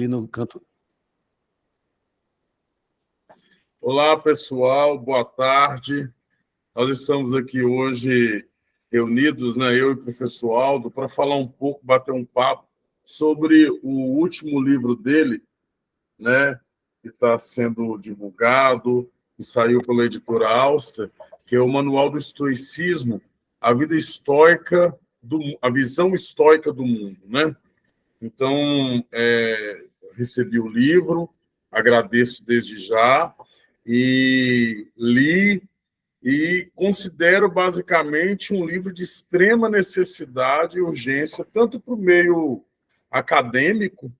ali no canto. Olá, pessoal, boa tarde. Nós estamos aqui hoje reunidos, eu e o professor Aldo, para falar um pouco, bater um papo sobre o último livro dele, que está sendo divulgado, que saiu pela editora Auster, que é o Manual do Estoicismo, a vida estoica, a visão estoica do mundo, Então, recebi o livro, agradeço desde já, e li e considero basicamente um livro de extrema necessidade e urgência, tanto para o meio acadêmico,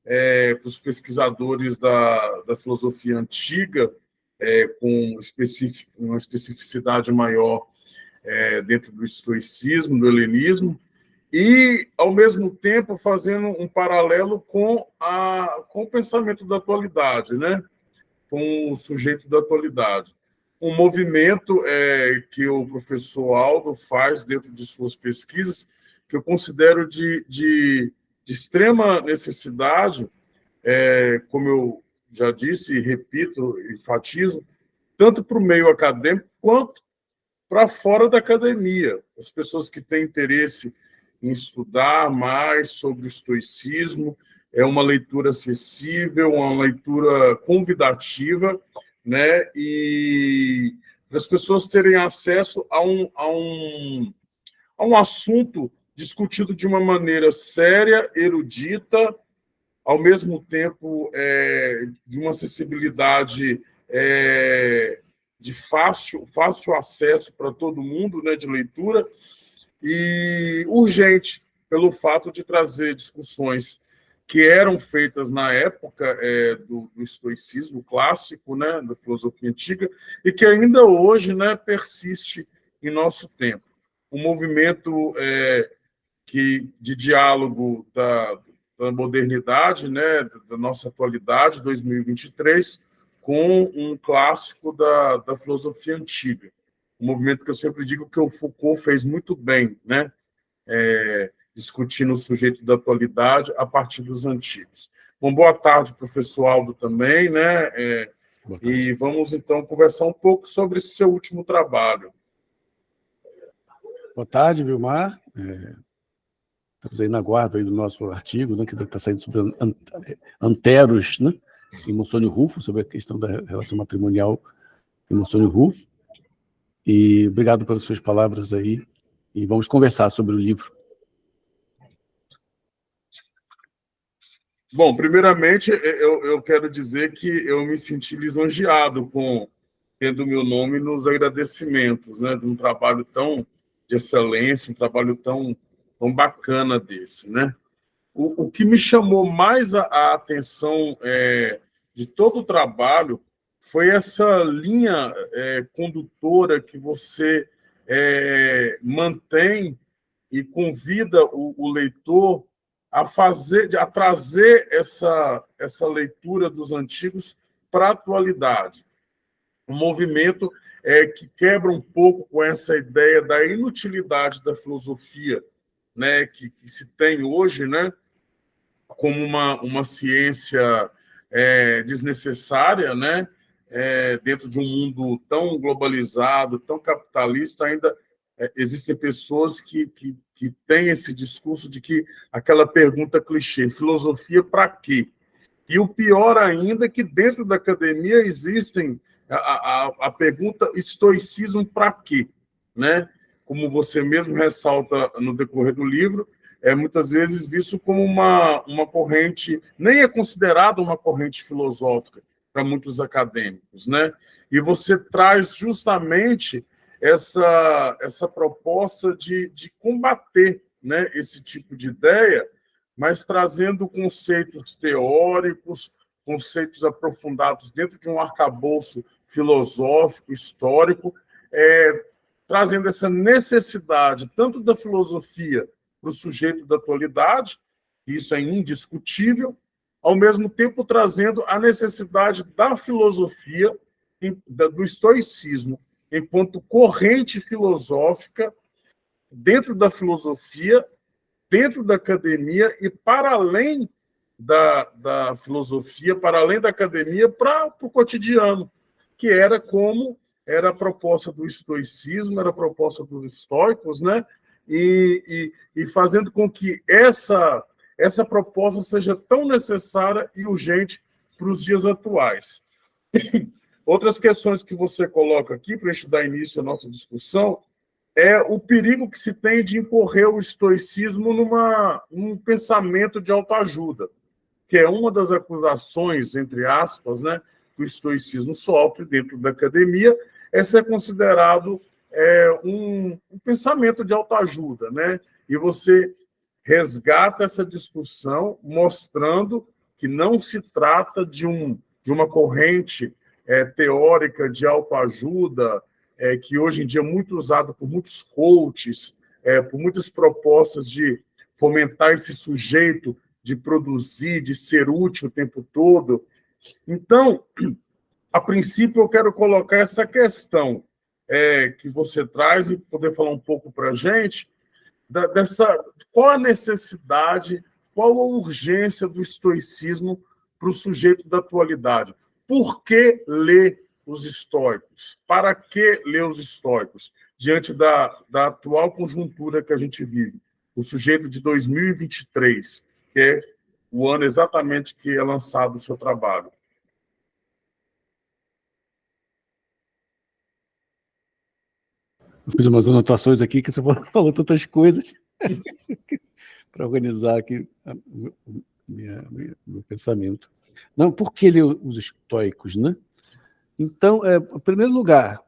para os pesquisadores da filosofia antiga, com uma especificidade maior dentro do estoicismo, do helenismo, e, ao mesmo tempo, fazendo um paralelo com o pensamento da atualidade, com o sujeito da atualidade. Um movimento que o professor Aldo faz dentro de suas pesquisas, que eu considero de extrema necessidade, como eu já disse, e repito, enfatizo, tanto para o meio acadêmico quanto para fora da academia. As pessoas que têm interesse em estudar mais sobre o estoicismo, é uma leitura acessível, uma leitura convidativa, e para as pessoas terem acesso a um assunto discutido de uma maneira séria, erudita, ao mesmo tempo de uma acessibilidade de fácil acesso para todo mundo, de leitura, e urgente, pelo fato de trazer discussões que eram feitas na época do estoicismo clássico, da filosofia antiga, e que ainda hoje persiste em nosso tempo. Um movimento de diálogo da modernidade, da nossa atualidade, 2023, com um clássico da filosofia antiga. Um movimento que eu sempre digo que o Foucault fez muito bem, discutindo o sujeito da atualidade a partir dos antigos. Bom, boa tarde, professor Aldo, também, e vamos, então, conversar um pouco sobre esse seu último trabalho. Boa tarde, Vilmar. Estamos aí na guarda aí do nosso artigo, que está saindo sobre Anteros, em Monsônio Rufo, sobre a questão da relação matrimonial em Monsônio Rufo. E obrigado pelas suas palavras aí. E vamos conversar sobre o livro. Bom, primeiramente, eu quero dizer que eu me senti lisonjeado com tendo meu nome nos agradecimentos, de um trabalho tão de excelência, um trabalho tão bacana desse, O que me chamou mais a atenção de todo o trabalho foi essa linha condutora que você mantém e convida o leitor a trazer essa leitura dos antigos para a atualidade. Um movimento que quebra um pouco com essa ideia da inutilidade da filosofia, que se tem hoje, como uma ciência desnecessária, dentro de um mundo tão globalizado, tão capitalista, ainda existem pessoas que têm esse discurso de que aquela pergunta clichê, filosofia para quê? E o pior ainda é que dentro da academia existem a pergunta estoicismo para quê? Como você mesmo ressalta no decorrer do livro, muitas vezes visto como uma corrente, nem é considerada uma corrente filosófica para muitos acadêmicos, E você traz justamente essa proposta de combater, esse tipo de ideia, mas trazendo conceitos teóricos, conceitos aprofundados dentro de um arcabouço filosófico, histórico, trazendo essa necessidade tanto da filosofia para o sujeito da atualidade, isso é indiscutível, ao mesmo tempo trazendo a necessidade da filosofia, do estoicismo, enquanto corrente filosófica dentro da filosofia, dentro da academia e para além da filosofia para além da academia para o cotidiano, que era como era a proposta do estoicismo, era a proposta dos estoicos, né? E fazendo com que essa proposta seja tão necessária e urgente para os dias atuais. Outras questões que você coloca aqui, para a gente dar início à nossa discussão, é o perigo que se tem de incorrer o estoicismo num pensamento de autoajuda, que é uma das acusações, entre aspas, né, que o estoicismo sofre dentro da academia, é ser considerado um pensamento de autoajuda, né? E você resgata essa discussão mostrando que não se trata de uma corrente teórica de autoajuda, que hoje em dia é muito usada por muitos coaches, por muitas propostas de fomentar esse sujeito de produzir, de ser útil o tempo todo. Então, a princípio, eu quero colocar essa questão que você traz e poder falar um pouco para a gente qual a necessidade, qual a urgência do estoicismo para o sujeito da atualidade. Por que ler os estoicos? Para que ler os estoicos? Diante da atual conjuntura que a gente vive. O sujeito de 2023, que é o ano exatamente que é lançado o seu trabalho. Eu fiz umas anotações aqui que você falou tantas coisas para organizar aqui meu pensamento. Não, por que ler os estoicos, né? Então, em primeiro lugar,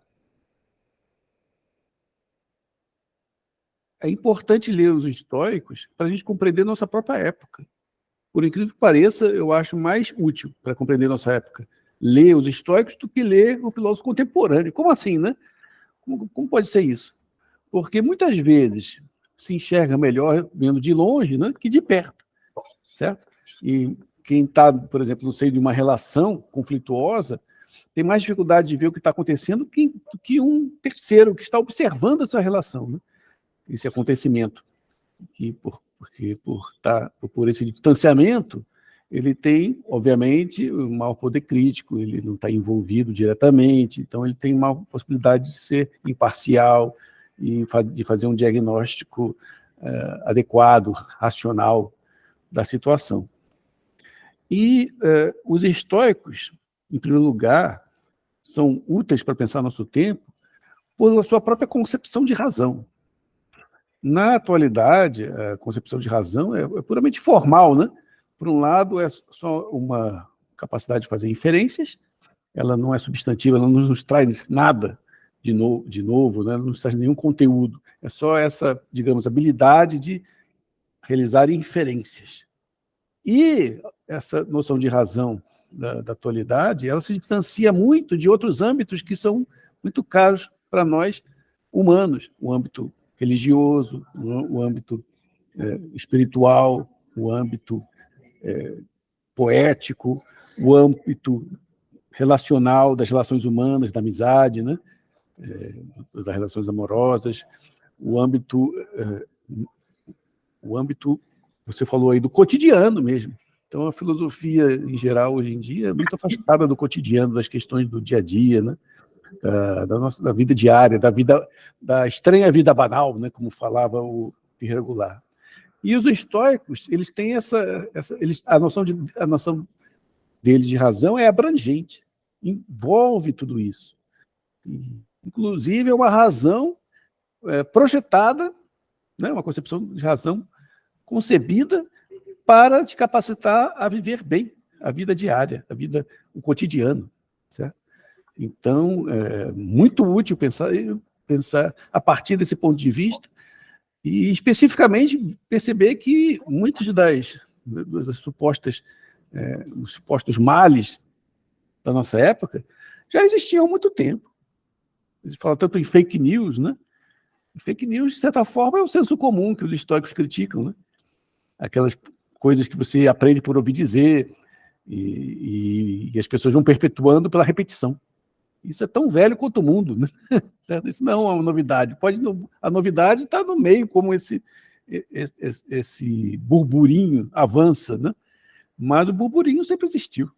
é importante ler os estoicos para a gente compreender nossa própria época. Por incrível que pareça, eu acho mais útil para compreender nossa época ler os estoicos do que ler o filósofo contemporâneo. Como assim, né? Como pode ser isso? Porque muitas vezes se enxerga melhor vendo de longe, né, que de perto, certo? E quem está, por exemplo, no seio de uma relação conflituosa tem mais dificuldade de ver o que está acontecendo do que um terceiro que está observando essa relação, né? Esse acontecimento. E por esse distanciamento, ele tem, obviamente, um maior poder crítico, ele não está envolvido diretamente, então ele tem uma possibilidade de ser imparcial e de fazer um diagnóstico adequado, racional da situação. E os estoicos, em primeiro lugar, são úteis para pensar nosso tempo pela sua própria concepção de razão. Na atualidade, a concepção de razão é puramente formal, né? Por um lado, é só uma capacidade de fazer inferências, ela não é substantiva, ela não nos traz nada de novo, né? Não nos traz nenhum conteúdo, é só essa, digamos, habilidade de realizar inferências. E essa noção de razão da atualidade, ela se distancia muito de outros âmbitos que são muito caros para nós humanos, o âmbito religioso, o âmbito espiritual, o âmbito poético, o âmbito relacional das relações humanas, da amizade, né? Das relações amorosas, o âmbito, você falou aí, do cotidiano mesmo. Então, a filosofia, em geral, hoje em dia, é muito afastada do cotidiano, das questões do dia a dia, né? Da vida diária, da estranha vida banal, né? Como falava o Ferreira Goulart. E os estoicos, eles têm a noção deles de razão é abrangente, envolve tudo isso. Inclusive, é uma razão projetada, né, uma concepção de razão concebida para te capacitar a viver bem a vida diária, o cotidiano, certo? Então, é muito útil pensar a partir desse ponto de vista e, especificamente, perceber que muitos dos supostos males da nossa época já existiam há muito tempo. A gente fala tanto em fake news, né? Fake news, de certa forma, é o senso comum que os estoicos criticam, né? Aquelas coisas que você aprende por ouvir dizer e as pessoas vão perpetuando pela repetição. Isso é tão velho quanto o mundo, né? Certo? Isso não é uma novidade. A novidade está no meio, como esse burburinho avança, né? mas o burburinho sempre existiu.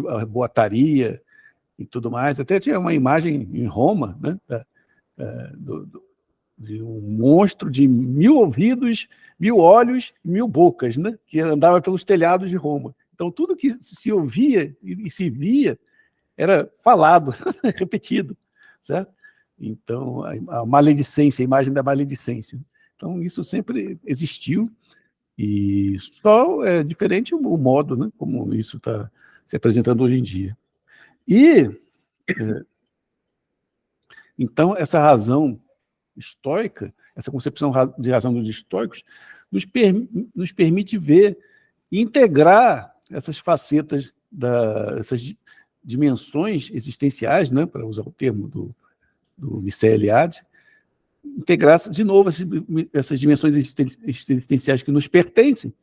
A boataria e tudo mais. Até tinha uma imagem em Roma, né, de um monstro de 1000 ouvidos, 1000 olhos e 1000 bocas, né, que andava pelos telhados de Roma. Então, tudo que se ouvia e se via era falado, repetido, certo? Então, a maledicência, a imagem da maledicência. Então, isso sempre existiu, e só é diferente o modo, né, como isso está se apresentando hoje em dia. E, então, essa razão estoica, essa concepção de razão dos estoicos, nos permite ver e integrar essas facetas, essas dimensões existenciais, né, para usar o termo do Mircea Eliade, integrar de novo essas dimensões existenciais que nos pertencem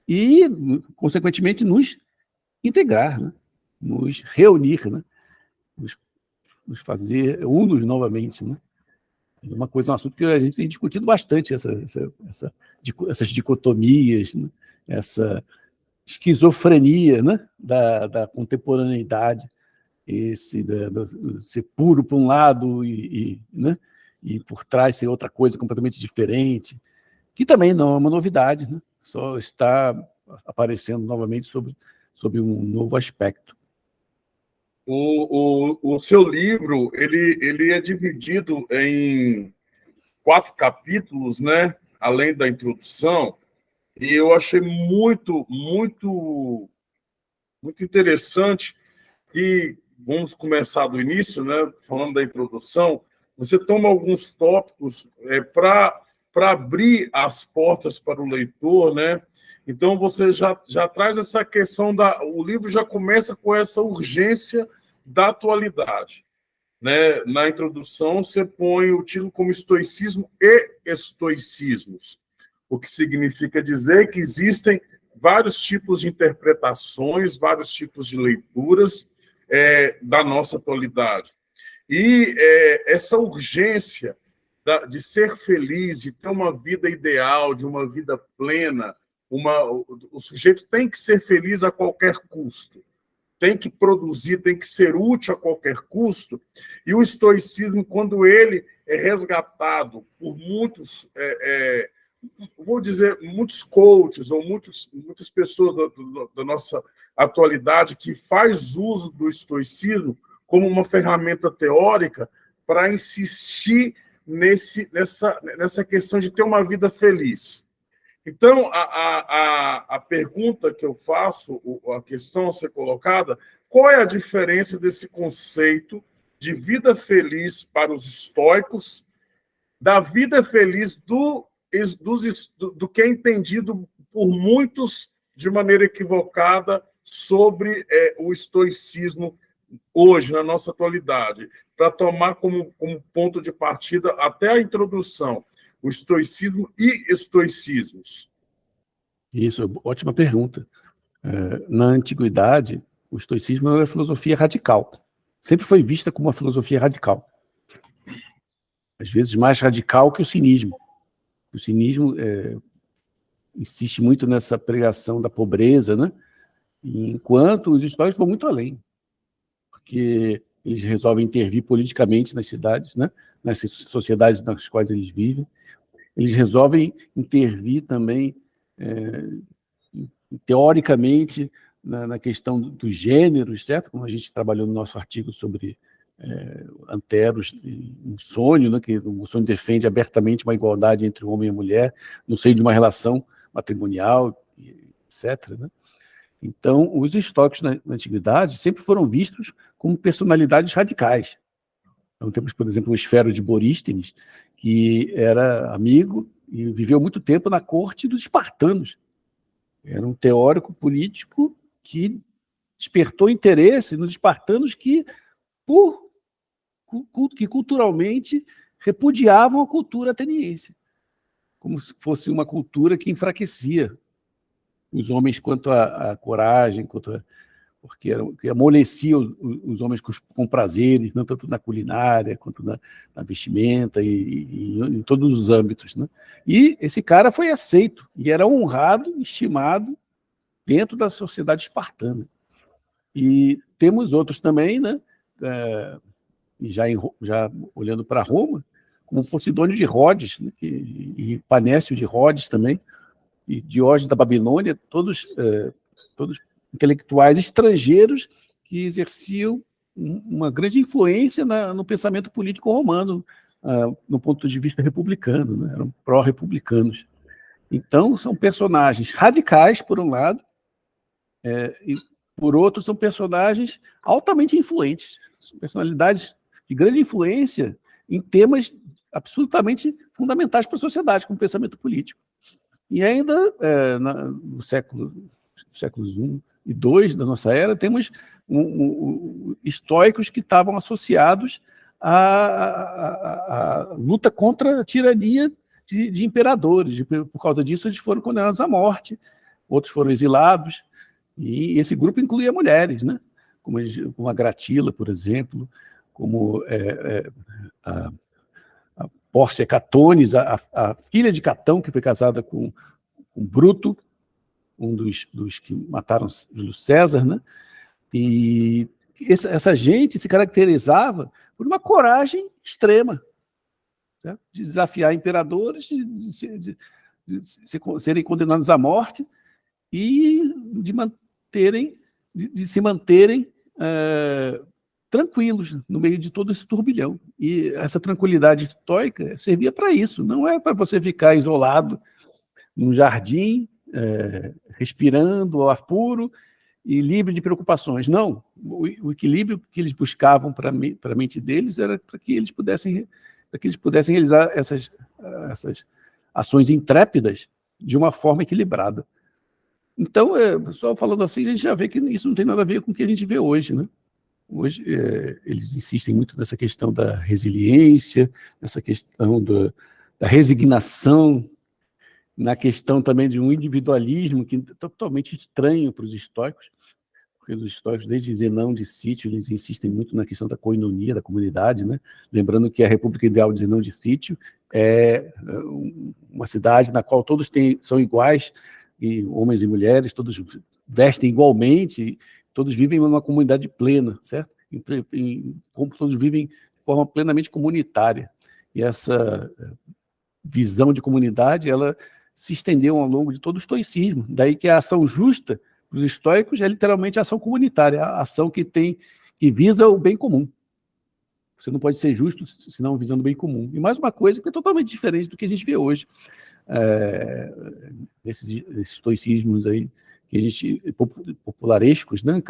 e, consequentemente, nos integrar, né, nos reunir, né, nos fazer unos novamente, né? É uma coisa, um assunto que a gente tem discutido bastante, essas dicotomias, né? Essa esquizofrenia, né, da contemporaneidade, ser puro por um lado né, e por trás ser outra coisa completamente diferente, que também não é uma novidade, né, só está aparecendo novamente sob um novo aspecto. O seu livro ele é dividido em 4 capítulos, né, além da introdução, e eu achei muito interessante que, vamos começar do início, né, falando da introdução, você toma alguns tópicos para abrir as portas para o leitor, né? Então, você já traz essa questão o livro já começa com essa urgência da atualidade, né? Na introdução, você põe o título como Estoicismo e Estoicismos, o que significa dizer que existem vários tipos de interpretações, vários tipos de leituras da nossa atualidade. E essa urgência de ser feliz, de ter uma vida ideal, de uma vida plena, o sujeito tem que ser feliz a qualquer custo, tem que produzir, tem que ser útil a qualquer custo. E o estoicismo, quando ele é resgatado por muitos, vou dizer, muitos coaches ou muitas pessoas da nossa atualidade que faz uso do estoicismo como uma ferramenta teórica para insistir nessa questão de ter uma vida feliz. Então, a pergunta que eu faço, a questão a ser colocada, qual é a diferença desse conceito de vida feliz para os estoicos da vida feliz do que é entendido por muitos de maneira equivocada sobre o estoicismo hoje, na nossa atualidade, para tomar como ponto de partida até a introdução, o estoicismo e estoicismos? Isso, ótima pergunta. Na antiguidade, o estoicismo era uma filosofia radical. Sempre foi vista como uma filosofia radical. Às vezes mais radical que o cinismo. O cinismo insiste muito nessa pregação da pobreza, né? Enquanto os estoicos vão muito além, porque eles resolvem intervir politicamente nas cidades, né? Nas sociedades nas quais eles vivem. Eles resolvem intervir também, teoricamente, na questão dos gêneros, certo? Como a gente trabalhou no nosso artigo sobre Anteros um sonho, né? Que o sonho defende abertamente uma igualdade entre o homem e a mulher, no seio de uma relação matrimonial, etc., né? Então, os estoicos na antiguidade sempre foram vistos como personalidades radicais. Então, temos, por exemplo, o Esfero de Borístenes, que era amigo e viveu muito tempo na corte dos espartanos. Era um teórico político que despertou interesse nos espartanos que culturalmente repudiavam a cultura ateniense, como se fosse uma cultura que enfraquecia os homens quanto à coragem, porque amolecia os homens com prazeres, não tanto na culinária, quanto na vestimenta e em todos os âmbitos, né? E esse cara foi aceito, e era honrado, estimado, dentro da sociedade espartana. E temos outros também, né? Já olhando para Roma, como Posidônio de Rhodes, né? E Panécio de Rhodes também, e Diógenes da Babilônia, todos intelectuais estrangeiros que exerciam uma grande influência no pensamento político romano, no ponto de vista republicano, né? Eram pró-republicanos. Então, são personagens radicais, por um lado, e, por outro, são personagens altamente influentes, são personalidades de grande influência em temas absolutamente fundamentais para a sociedade, como o pensamento político. E ainda, no séculos I e II da nossa era, temos estoicos que estavam associados à luta contra a tirania de imperadores. Por causa disso, eles foram condenados à morte, outros foram exilados, e esse grupo incluía mulheres, né? Como a Gratila, por exemplo, como a Pórcia Catonis, a filha de Catão, que foi casada com Bruto, um dos que mataram Júlio César, né? E essa gente se caracterizava por uma coragem extrema, certo? De desafiar imperadores, de serem condenados à morte e de se manterem tranquilos no meio de todo esse turbilhão. E essa tranquilidade estoica servia para isso, não é para você ficar isolado num jardim, respirando ao ar puro e livre de preocupações. Não, o equilíbrio que eles buscavam para a mente deles era para que eles pudessem realizar essas ações intrépidas de uma forma equilibrada. Então, só falando assim, a gente já vê que isso não tem nada a ver com o que a gente vê hoje, né? Hoje, eles insistem muito nessa questão da resiliência, nessa questão da resignação, na questão também de um individualismo que é totalmente estranho para os estoicos, porque os estoicos, desde Zenão de Cítio, eles insistem muito na questão da koinonia, da comunidade, né? Lembrando que a República Ideal de Zenão de Cítio é uma cidade na qual todos são iguais, e homens e mulheres, todos vestem igualmente, todos vivem numa comunidade plena, certo? Todos vivem de forma plenamente comunitária. E essa visão de comunidade, ela se estendeu ao longo de todo o estoicismo. Daí que a ação justa para os estoicos é literalmente a ação comunitária, a ação que visa o bem comum. Você não pode ser justo senão visando o bem comum. E mais uma coisa que é totalmente diferente do que a gente vê hoje. Esses estoicismos aí, que a gente, popularescos, né,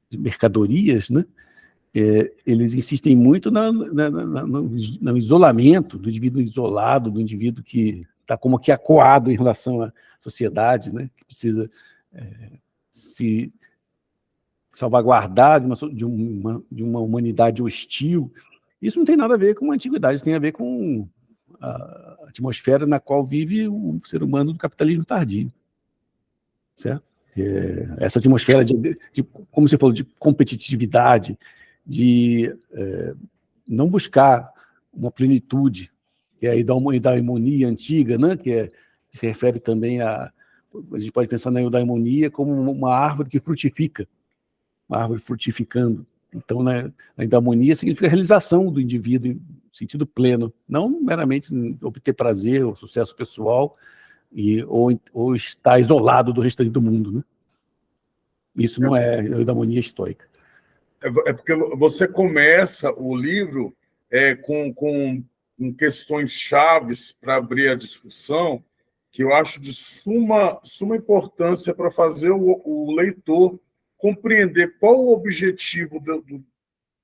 de mercadorias, né, eles insistem muito no isolamento do indivíduo isolado, do indivíduo que está como que acuado em relação à sociedade, né, que precisa se salvaguardar de uma humanidade hostil. Isso não tem nada a ver com a antiguidade, isso tem a ver com a atmosfera na qual vive o ser humano do capitalismo tardio, certo? Essa atmosfera como você falou, de competitividade, de não buscar uma plenitude, que é a eudaimonia antiga, né? Que se refere também a gente pode pensar na eudaimonia como uma árvore que frutifica, uma árvore frutificando. Então, né, a eudaimonia significa a realização do indivíduo em sentido pleno, não meramente obter prazer ou sucesso pessoal ou estar isolado do restante do mundo, né? Isso não é a eudaimonia estoica. É porque você começa o livro com questões chaves para abrir a discussão, que eu acho de suma importância para fazer o leitor compreender qual o objetivo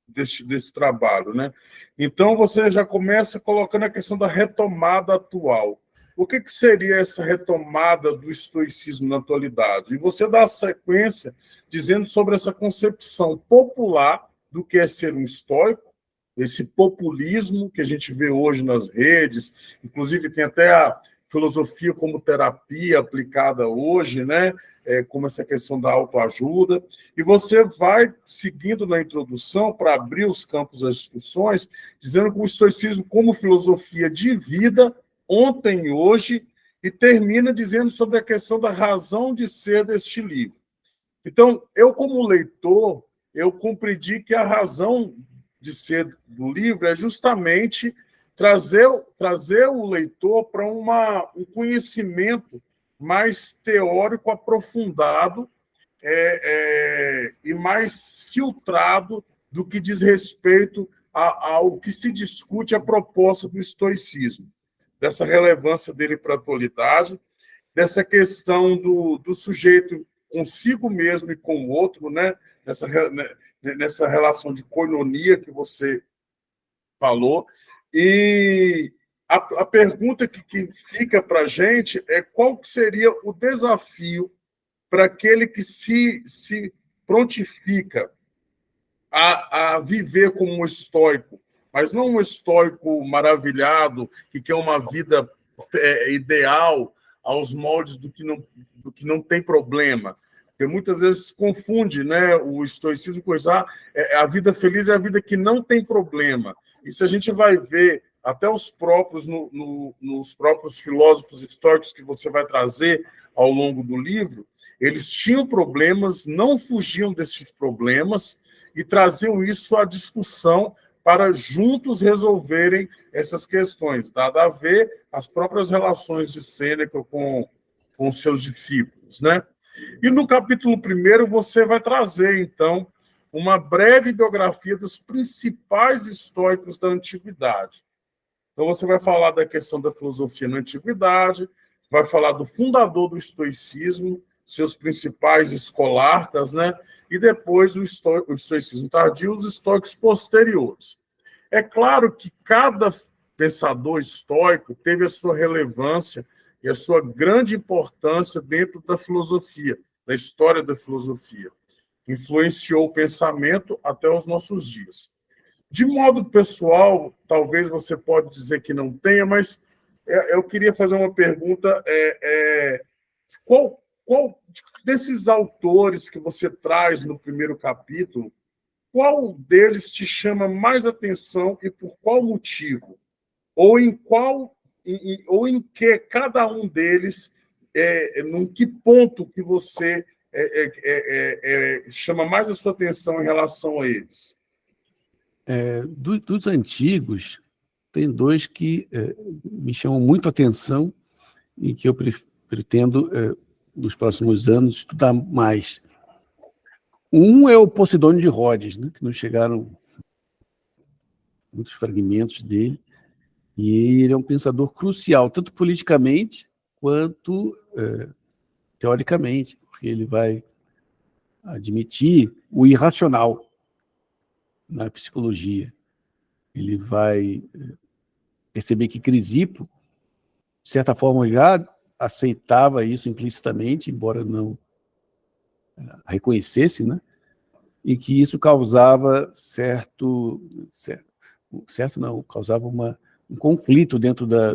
desse trabalho, né? Então, você já começa colocando a questão da retomada atual. O que seria essa retomada do estoicismo na atualidade? E você dá a sequência dizendo sobre essa concepção popular do que é ser um estoico, esse populismo que a gente vê hoje nas redes, inclusive tem até a filosofia como terapia aplicada hoje, né? Como essa questão da autoajuda, e você vai seguindo na introdução para abrir os campos das discussões, dizendo que o estoicismo como filosofia de vida, ontem e hoje, e termina dizendo sobre a questão da razão de ser deste livro. Então, eu, como leitor, eu compreendi que a razão de ser do livro é justamente trazer o leitor para um conhecimento mais teórico, aprofundado e mais filtrado do que diz respeito ao que se discute a proposta do estoicismo, dessa relevância dele para a atualidade, dessa questão do sujeito consigo mesmo e com o outro, né? Nessa relação de koinonia que você falou. E a pergunta que fica para a gente é qual que seria o desafio para aquele que se prontifica a viver como um estoico, mas não um estoico maravilhado, que quer uma vida ideal aos moldes do que não tem problema. Porque muitas vezes se confunde, né, o estoicismo com isso. A vida feliz é a vida que não tem problema. E se a gente vai ver até os próprios, nos próprios filósofos estoicos que você vai trazer ao longo do livro, eles tinham problemas, não fugiam desses problemas e traziam isso à discussão para juntos resolverem essas questões, dado a ver as próprias relações de Sêneca com seus discípulos, né? E no capítulo 1 você vai trazer, então, uma breve biografia dos principais estoicos da antiguidade. Então, você vai falar da questão da filosofia na antiguidade, vai falar do fundador do estoicismo, seus principais escolarcas, né? E depois o estoicismo tardio, os estoicos posteriores. É claro que cada pensador estoico teve a sua relevância e a sua grande importância dentro da filosofia, da história da filosofia. Influenciou o pensamento até os nossos dias. De modo pessoal, talvez você pode dizer que não tenha, mas eu queria fazer uma pergunta. Qual desses autores que você traz no primeiro capítulo, qual deles te chama mais atenção e por qual motivo? Ou em que cada um deles, num que ponto que você chama mais a sua atenção em relação a eles? Dos antigos, tem dois que me chamam muito a atenção e que eu pretendo, nos próximos anos, estudar mais. Um é o Posidônio de Rhodes, né, que nos chegaram muitos fragmentos dele, e ele é um pensador crucial, tanto politicamente quanto teoricamente, porque ele vai admitir o irracional na psicologia. Ele vai perceber que Crisipo, de certa forma, já aceitava isso implicitamente, embora não reconhecesse, né? E que isso causava causava um conflito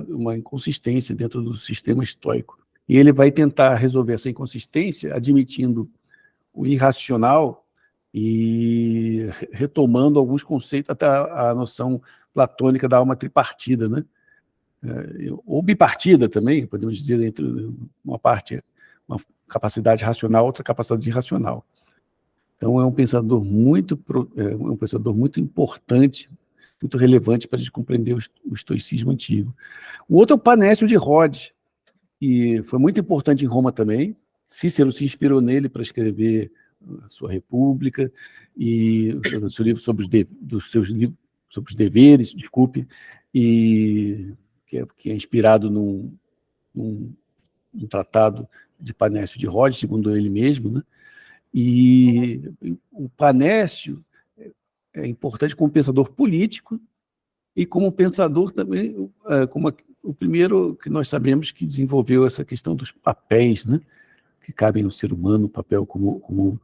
uma inconsistência dentro do sistema estoico. E ele vai tentar resolver essa inconsistência admitindo o irracional e retomando alguns conceitos, até a noção platônica da alma tripartida, né? Ou bipartida também, podemos dizer, entre uma parte, uma capacidade racional, outra capacidade irracional. Então, é um pensador muito importante, muito relevante para a gente compreender o estoicismo antigo. O outro é o Panécio de Rhodes, e foi muito importante em Roma também. Cícero se inspirou nele para escrever a sua República e o seu livro sobre os deveres, e que é inspirado num tratado de Panécio de Rhodes, segundo ele mesmo, né? E o Panécio é importante como pensador político e como pensador também, como o primeiro que nós sabemos que desenvolveu essa questão dos papéis, né, que cabem no ser humano, o papel como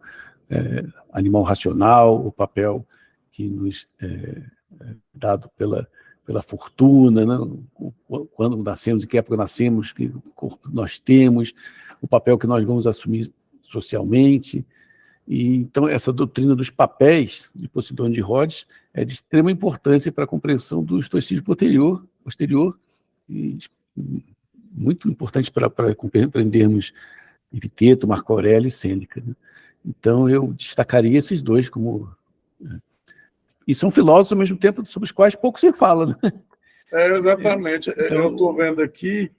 animal racional, o papel que nos é dado pela fortuna, né, quando nascemos, em que época nascemos, que corpo nós temos, o papel que nós vamos assumir socialmente. E, então, essa doutrina dos papéis de Posidônio de Rhodes é de extrema importância para a compreensão do estoicismo posterior e muito importantes para compreendermos Epiteto, Marco Aurélio e Sêneca, né? Então, eu destacaria esses dois como... E são filósofos, ao mesmo tempo, sobre os quais pouco se fala, né? Exatamente. Então, eu estou vendo aqui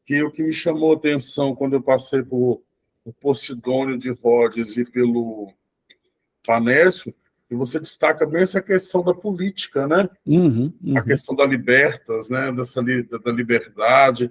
que o que me chamou a atenção quando eu passei por o Posidônio de Rhodes e pelo Panésio, que você destaca bem essa questão da política, né? A questão da libertas, né? Da liberdade,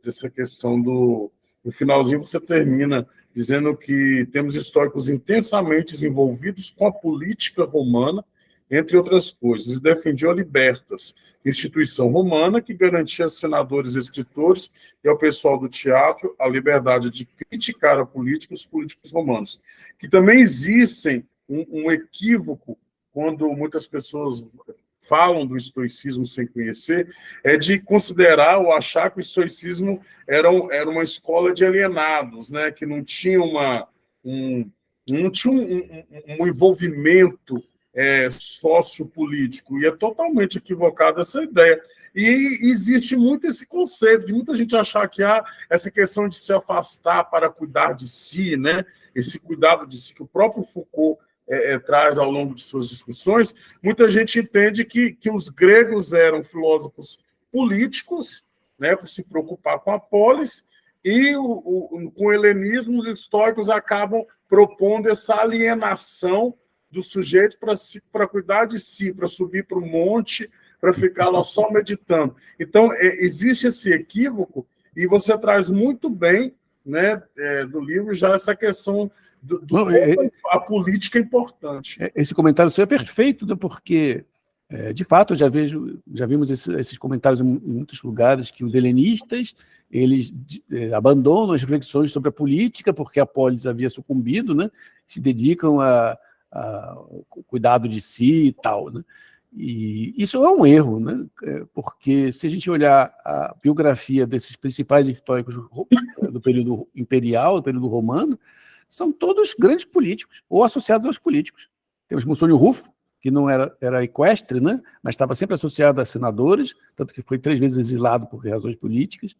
dessa questão do... No finalzinho você termina dizendo que temos históricos intensamente envolvidos com a política romana, entre outras coisas, e defendiam a libertas, instituição romana que garantia aos senadores e escritores e ao pessoal do teatro a liberdade de criticar a política e os políticos romanos. Que também existem um equívoco quando muitas pessoas falam do estoicismo sem conhecer, é de considerar ou achar que o estoicismo era uma escola de alienados, né? Que não tinha um envolvimento sociopolítico, e é totalmente equivocada essa ideia. E existe muito esse conceito de muita gente achar que há essa questão de se afastar para cuidar de si, né? Esse cuidado de si que o próprio Foucault traz ao longo de suas discussões. Muita gente entende que os gregos eram filósofos políticos, né, por se preocupar com a polis, e com o helenismo, os estoicos acabam propondo essa alienação do sujeito para cuidar de si, para subir para o monte, para ficar lá só meditando. Então, existe esse equívoco, e você traz muito bem, né, do livro já essa questão como a política é importante. Esse comentário seu é perfeito, né, porque, de fato, já vimos esses comentários em muitos lugares, que os helenistas eles abandonam as reflexões sobre a política, porque a polis havia sucumbido, né, se dedicam ao cuidado de si e tal, né? E isso é um erro, né? Porque se a gente olhar a biografia desses principais históricos do período imperial, do período romano, são todos grandes políticos, ou associados aos políticos. Temos Musônio Rufo, que não era equestre, né? Mas estava sempre associado a senadores, tanto que foi 3 vezes exilado por razões políticas.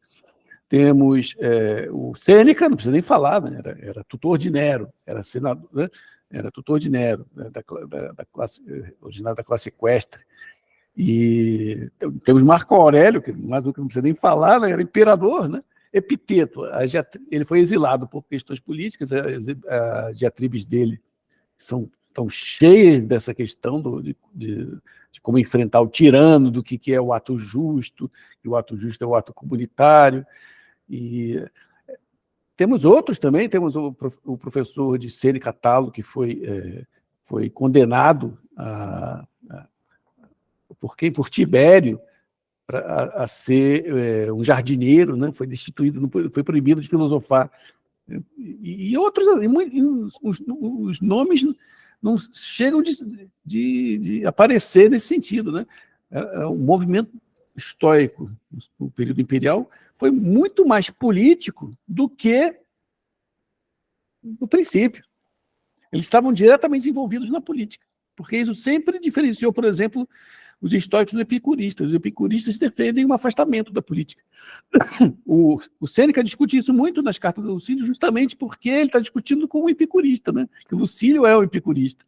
Temos o Sêneca, não precisa nem falar, né? Era tutor de Nero, era senador, né? Era tutor de Nero, né? Originário da classe equestre. E temos Marco Aurélio, que mais do que não precisa nem falar, né? Era imperador, né? Epiteto, ele foi exilado por questões políticas, as diatribes dele estão cheias dessa questão de como enfrentar o tirano, do que é o ato justo, e o ato justo é o ato comunitário. E temos outros também, temos o professor de Sêneca Talo, que foi condenado por Tibério, a ser um jardineiro, né? Foi destituído, foi proibido de filosofar. E outros, os nomes não chegam de aparecer nesse sentido, né? O movimento estoico no período imperial foi muito mais político do que no princípio. Eles estavam diretamente envolvidos na política, porque isso sempre diferenciou, por exemplo, os estoicos dos epicuristas. Os epicuristas defendem um afastamento da política. O Sêneca discute isso muito nas cartas do Lucílio, justamente porque ele está discutindo com o epicurista, né? Que o Lucílio é o epicurista.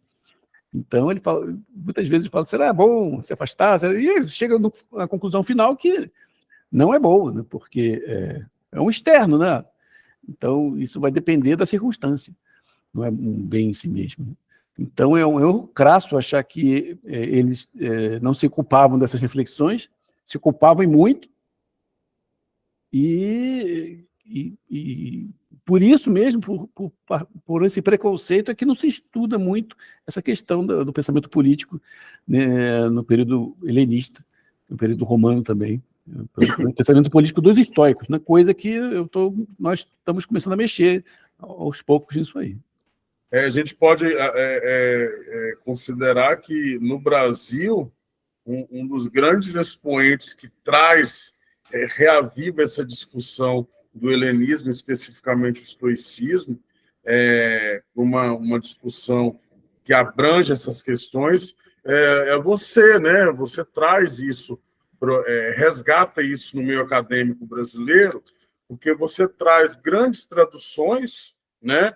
Então, ele fala, muitas vezes fala, será bom se afastar? E ele chega à conclusão final que não é bom, né? Porque é um externo, né? Então, isso vai depender da circunstância, não é um bem em si mesmo. Então, é um erro crasso achar que eles não se culpavam dessas reflexões, se culpavam muito, e por isso mesmo, por esse preconceito, é que não se estuda muito essa questão do pensamento político, né, no período helenista, no período romano também, o pensamento político dos estoicos, né, coisa que nós estamos começando a mexer aos poucos nisso aí. A gente pode considerar que, no Brasil, um dos grandes expoentes que reaviva essa discussão do helenismo, especificamente o estoicismo, uma discussão que abrange essas questões, é você, né? Você traz isso resgata isso no meio acadêmico brasileiro, porque você traz grandes traduções, né,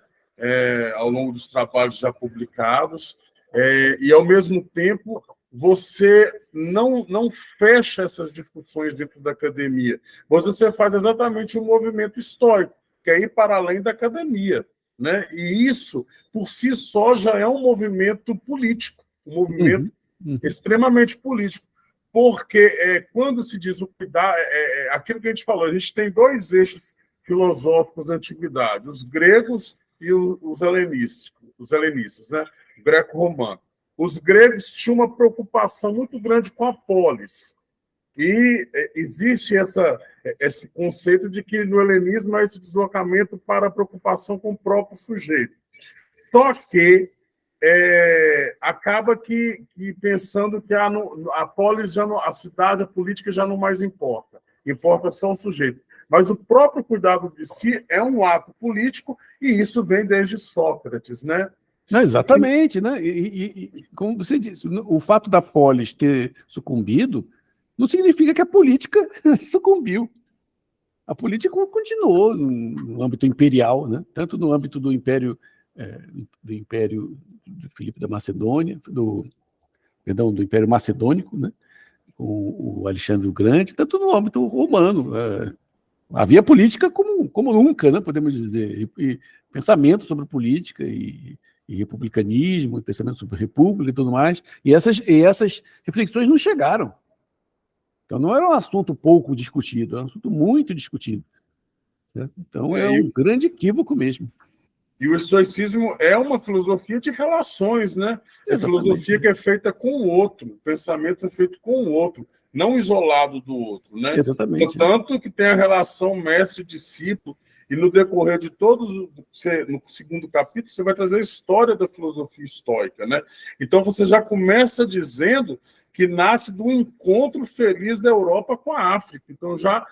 ao longo dos trabalhos já publicados, e, ao mesmo tempo, você não fecha essas discussões dentro da academia, mas você faz exatamente um movimento histórico, que é ir para além da academia, né? E isso, por si só, já é um movimento político, um movimento extremamente político, porque quando se diz o cuidar, aquilo que a gente falou, a gente tem dois eixos filosóficos da antiguidade, os gregos e os helenistas, né? Greco-romano. Os gregos tinham uma preocupação muito grande com a polis, e existe esse conceito de que no helenismo há esse deslocamento para a preocupação com o próprio sujeito. Só que acaba que pensando que a polis, a cidade, a política já não mais importa. Importa só o sujeito. Mas o próprio cuidado de si é um ato político, e isso vem desde Sócrates, né? Não, exatamente, né? E como você disse, o fato da polis ter sucumbido não significa que a política sucumbiu. A política continuou no âmbito imperial, né? Tanto no âmbito do Império de Filipe da Macedônia, do Império Macedônico, né? O Alexandre o Grande, tanto no âmbito romano. Havia política como nunca, né? Podemos dizer, e pensamento sobre política e republicanismo, e pensamento sobre república e tudo mais, e essas reflexões não chegaram. Então, não era um assunto pouco discutido, era um assunto muito discutido. Certo? Então, é um grande equívoco mesmo. E o estoicismo é uma filosofia de relações, né? É filosofia que é feita com o outro, o pensamento é feito com o outro, não isolado do outro, né? Exatamente. Tanto que tem a relação mestre-discípulo, e no decorrer de todos, no segundo capítulo, você vai trazer a história da filosofia estoica, né? Então, você já começa dizendo que nasce do encontro feliz da Europa com a África. Então, já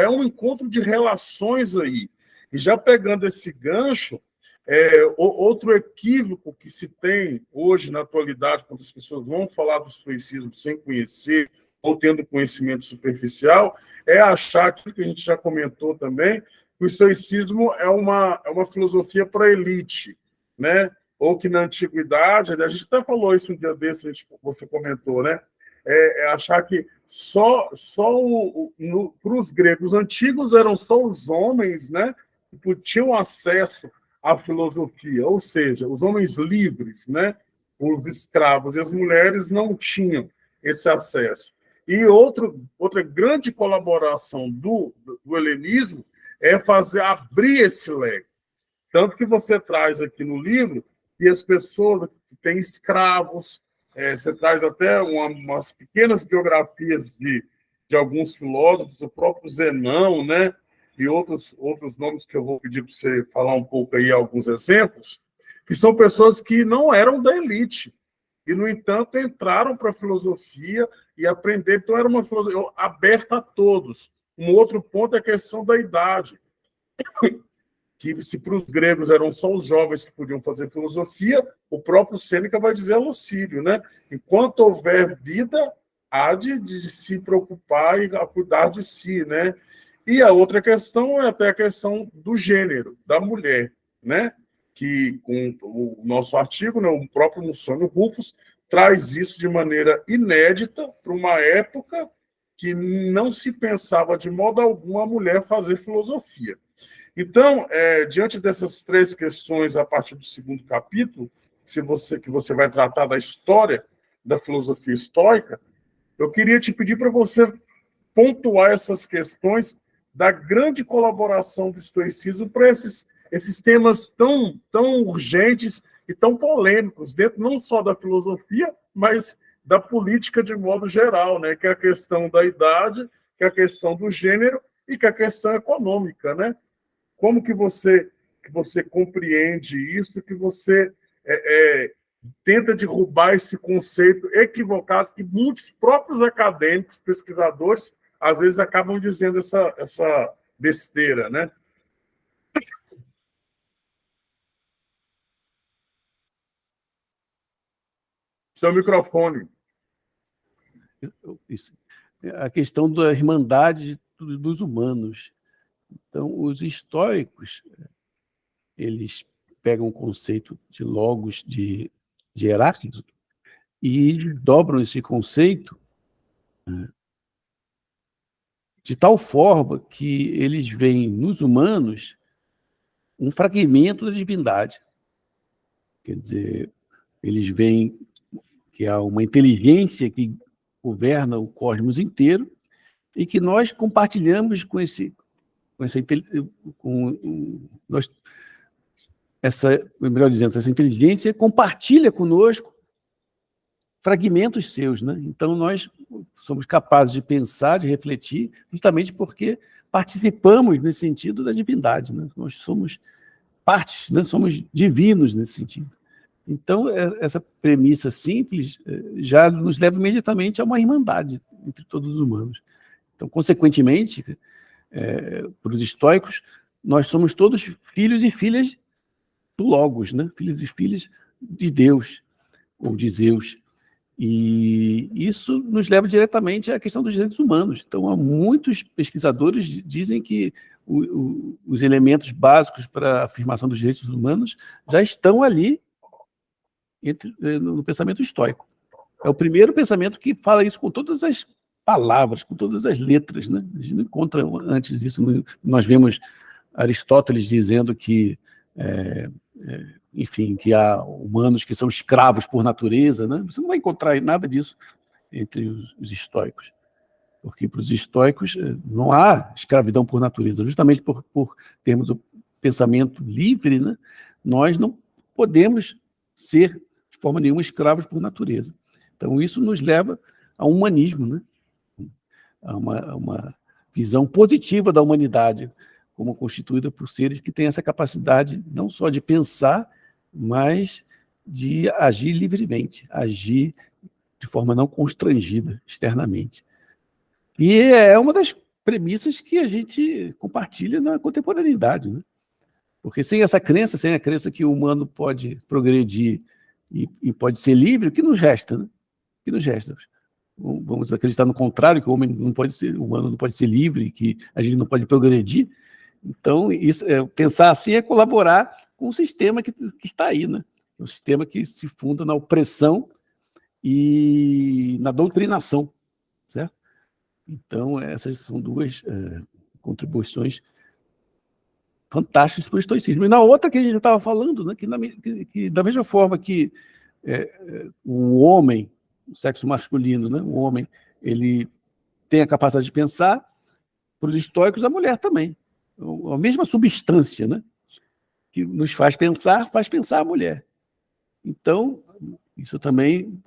é um encontro de relações aí. E já pegando esse gancho, outro equívoco que se tem hoje, na atualidade, quando as pessoas vão falar do estoicismo sem conhecer ou tendo conhecimento superficial, é achar aquilo que a gente já comentou também, que o estoicismo é uma filosofia para a elite, né? Ou que na antiguidade, a gente até falou isso um dia desse, você comentou, né? Achar que só para os gregos antigos eram só os homens, né? Que tinham acesso à filosofia, ou seja, os homens livres, né? Os escravos e as mulheres não tinham esse acesso. E outra grande colaboração do helenismo é abrir esse leque. Tanto que você traz aqui no livro que as pessoas que têm escravos, você traz até umas pequenas biografias de alguns filósofos, o próprio Zenão, né? E outros nomes que eu vou pedir para você falar um pouco aí, alguns exemplos, que são pessoas que não eram da elite, e, no entanto, entraram para a filosofia e aprenderam. Então, era uma filosofia aberta a todos. Um outro ponto é a questão da idade, que se para os gregos eram só os jovens que podiam fazer filosofia, o próprio Sêneca vai dizer a Lucílio, né? Enquanto houver vida, há de se preocupar e a cuidar de si, né? E a outra questão é até a questão do gênero, da mulher, né? Que com o nosso artigo, né, o próprio Musônio Rufus traz isso de maneira inédita para uma época que não se pensava de modo algum a mulher fazer filosofia. Então, diante dessas três questões, a partir do segundo capítulo, que você vai tratar da história da filosofia estoica, eu queria te pedir para você pontuar essas questões da grande colaboração do estoicismo para esses temas tão urgentes e tão polêmicos, dentro não só da filosofia, mas da política de modo geral, né? Que é a questão da idade, que é a questão do gênero e que é a questão econômica, né? Como que você compreende isso, que você tenta derrubar esse conceito equivocado que muitos próprios acadêmicos, pesquisadores, às vezes acabam dizendo essa besteira, né? Seu microfone. Isso. a questão da irmandade dos humanos. Então, os estoicos, eles pegam o conceito de logos de Heráclito e dobram esse conceito de tal forma que eles veem nos humanos um fragmento da divindade. Quer dizer, eles veem que há uma inteligência que governa o cosmos inteiro e que nós compartilhamos com melhor dizendo, essa inteligência compartilha conosco fragmentos seus, né? Então nós somos capazes de pensar, de refletir, justamente porque participamos nesse sentido da divindade, né? Nós somos partes, né? Somos divinos nesse sentido. Então, essa premissa simples já nos leva imediatamente a uma irmandade entre todos os humanos. Então, consequentemente, para os estoicos, nós somos todos filhos e filhas do Logos, né? Filhos e filhas de Deus, ou de Zeus. E isso nos leva diretamente à questão dos direitos humanos. Então, há muitos pesquisadores que dizem que os elementos básicos para a afirmação dos direitos humanos já estão ali no pensamento estoico. É o primeiro pensamento que fala isso com todas as palavras, com todas as letras, né? A gente não encontra antes disso. Nós vemos Aristóteles dizendo que, enfim, que há humanos que são escravos por natureza, né? Você não vai encontrar nada disso entre os estoicos, porque para os estoicos não há escravidão por natureza, justamente por termos o pensamento livre, né? Nós não podemos ser de forma nenhuma escravos por natureza. Então isso nos leva ao humanismo, né? A uma visão positiva da humanidade, como constituída por seres que têm essa capacidade não só de pensar, mas de agir livremente, agir de forma não constrangida externamente. E é uma das premissas que a gente compartilha na contemporaneidade, né? Porque sem essa crença, sem a crença que o humano pode progredir e pode ser livre, o que nos resta, né? O que nos resta? Vamos acreditar no contrário, que o humano não pode ser livre, que a gente não pode progredir. Então, pensar assim é colaborar com o sistema que está aí, né? Um sistema que se funda na opressão e na doutrinação, certo? Então, essas são duas contribuições fantásticas para o estoicismo. E na outra que a gente estava falando, né, que da mesma forma que o homem, o sexo masculino, né, o homem, ele tem a capacidade de pensar, para os estoicos, a mulher também. A mesma substância, né, que nos faz pensar a mulher. Então, isso também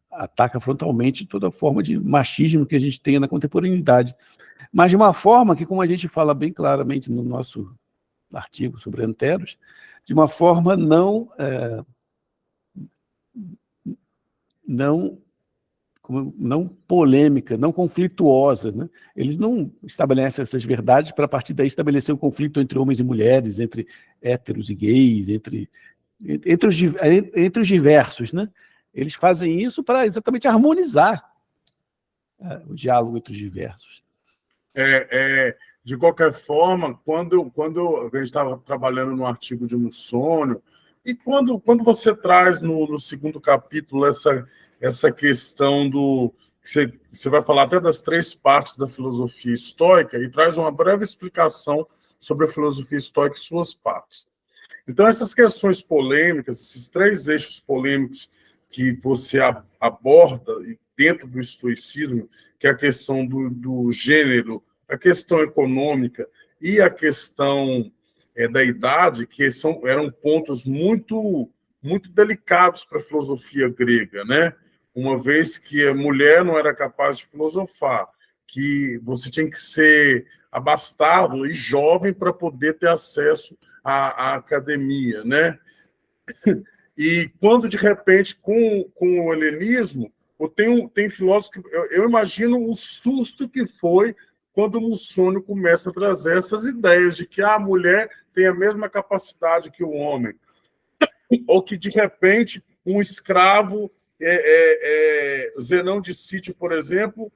ataca frontalmente toda forma de machismo que a gente tem na contemporaneidade. Mas de uma forma que, como a gente fala bem claramente no nosso artigo sobre Anteros, de uma forma não polêmica, não conflituosa, né? Eles não estabelecem essas verdades para, a partir daí, estabelecer um conflito entre homens e mulheres, entre héteros e gays, entre os diversos, né? Eles fazem isso para exatamente harmonizar o diálogo entre os diversos. De qualquer forma, quando a gente estava trabalhando no artigo de Mussônio, e quando você traz no segundo capítulo essa questão do... Você vai falar até das 3 partes da filosofia estoica e traz uma breve explicação sobre a filosofia estoica e suas partes. Então, essas questões polêmicas, esses 3 eixos polêmicos que você aborda dentro do estoicismo, que é a questão do gênero, a questão econômica e a questão da idade, que eram pontos muito, muito delicados para a filosofia grega, né? Uma vez que a mulher não era capaz de filosofar, que você tinha que ser abastado e jovem para poder ter acesso à academia, né? E quando, de repente, com o helenismo, tem filósofo que eu imagino o susto que foi quando o Mussônio começa a trazer essas ideias de que a mulher tem a mesma capacidade que o homem, ou que, de repente, um escravo, Zenão de Sítio, por exemplo,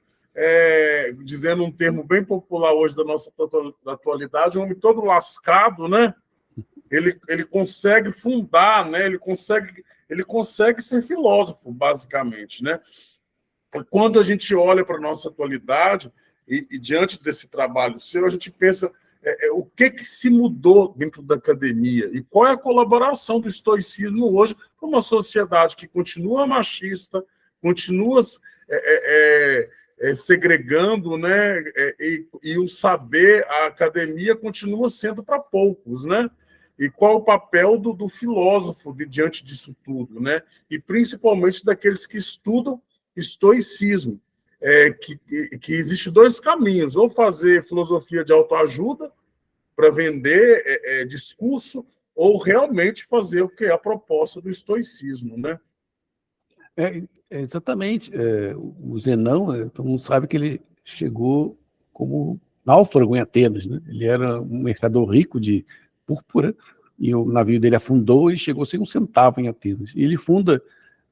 dizendo um termo bem popular hoje da nossa da atualidade, um homem todo lascado, né? Ele consegue fundar, né? Ele consegue ser filósofo, basicamente, né? Quando a gente olha para a nossa atualidade e diante desse trabalho seu, a gente pensa o que se mudou dentro da academia e qual é a colaboração do estoicismo hoje para uma sociedade que continua machista, continua segregando, né? E o saber, a academia continua sendo para poucos, né? E qual o papel do filósofo diante disso tudo, né? E principalmente daqueles que estudam estoicismo, que existe dois caminhos: ou fazer filosofia de autoajuda para vender discurso, ou realmente fazer o que é a proposta do estoicismo, né? Exatamente. O Zenão, todo mundo sabe que ele chegou como náufrago em Atenas, né? Ele era um mercador rico de púrpura e o navio dele afundou e chegou sem um centavo em Atenas. E ele funda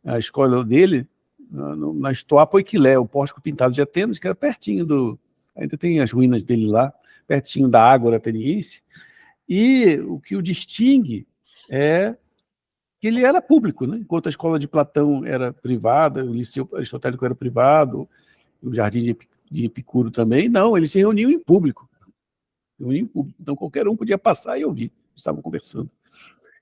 a escola dele na Stoa Poikilé, o pórtico pintado de Atenas, que era pertinho ainda tem as ruínas dele lá, pertinho da Ágora ateniense. E o que o distingue é que ele era público, né? Enquanto a escola de Platão era privada, o liceu aristotélico era privado, o jardim de Epicuro também, não, eles se reuniam em público. Então qualquer um podia passar e ouvir, estavam conversando.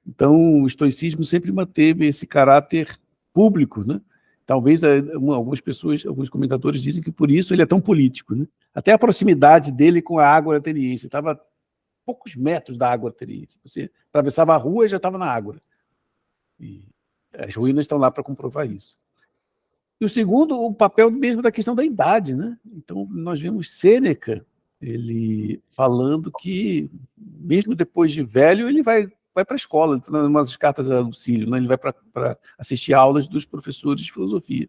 Então o estoicismo sempre manteve esse caráter público, né? Talvez algumas pessoas, alguns comentadores dizem que por isso ele é tão político, né? Até a proximidade dele com a Ágora ateniense, estava a poucos metros da Ágora ateniense. Você atravessava a rua e já estava na Ágora. E as ruínas estão lá para comprovar isso. E o segundo, o papel mesmo da questão da idade, né? Então, nós vemos Sêneca, ele falando que, mesmo depois de velho, ele vai para a escola, umas cartas a Lucílio, né? Ele vai para assistir aulas dos professores de filosofia.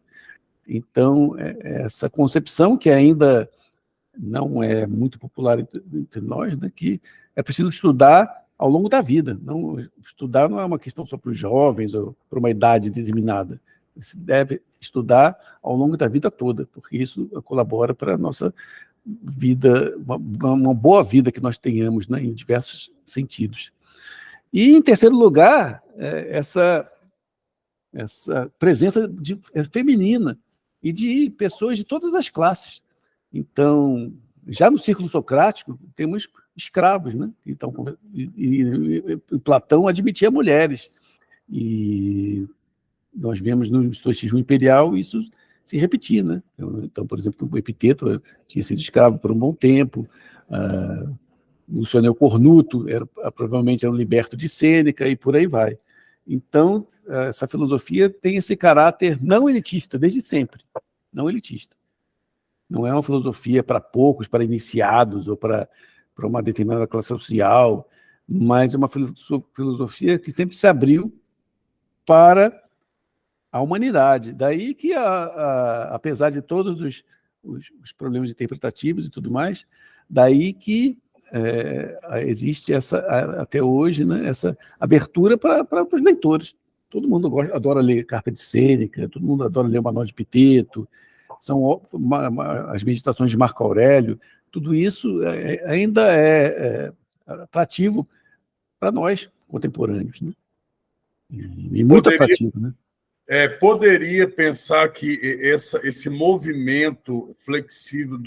Então, essa concepção que ainda não é muito popular entre nós, né? Que é preciso estudar ao longo da vida. Estudar não é uma questão só para os jovens ou para uma idade determinada. Se deve estudar ao longo da vida toda, porque isso colabora para a nossa vida, uma boa vida que nós tenhamos, né, em diversos sentidos. E, em terceiro lugar, essa presença feminina e de pessoas de todas as classes. Então, já no círculo socrático, temos escravos, né? Então, e Platão admitia mulheres. E nós vemos no estoicismo imperial isso se repetir, né? Então, por exemplo, o Epiteto tinha sido escravo por um bom tempo, o Sioneu Cornuto provavelmente era um liberto de Sêneca e por aí vai. Então, essa filosofia tem esse caráter não elitista, desde sempre, não elitista. Não é uma filosofia para poucos, para iniciados ou para uma determinada classe social, mas é uma filosofia que sempre se abriu para a humanidade. Daí que, apesar de todos os problemas interpretativos e tudo mais, daí que existe até hoje, né, essa abertura para os leitores. Todo mundo adora ler Carta de Sêneca, todo mundo adora ler o Manual de Epiteto, são as meditações de Marco Aurélio, tudo isso ainda é atrativo para nós, contemporâneos, né? E muito atrativo, né? Poderia pensar que esse movimento flexível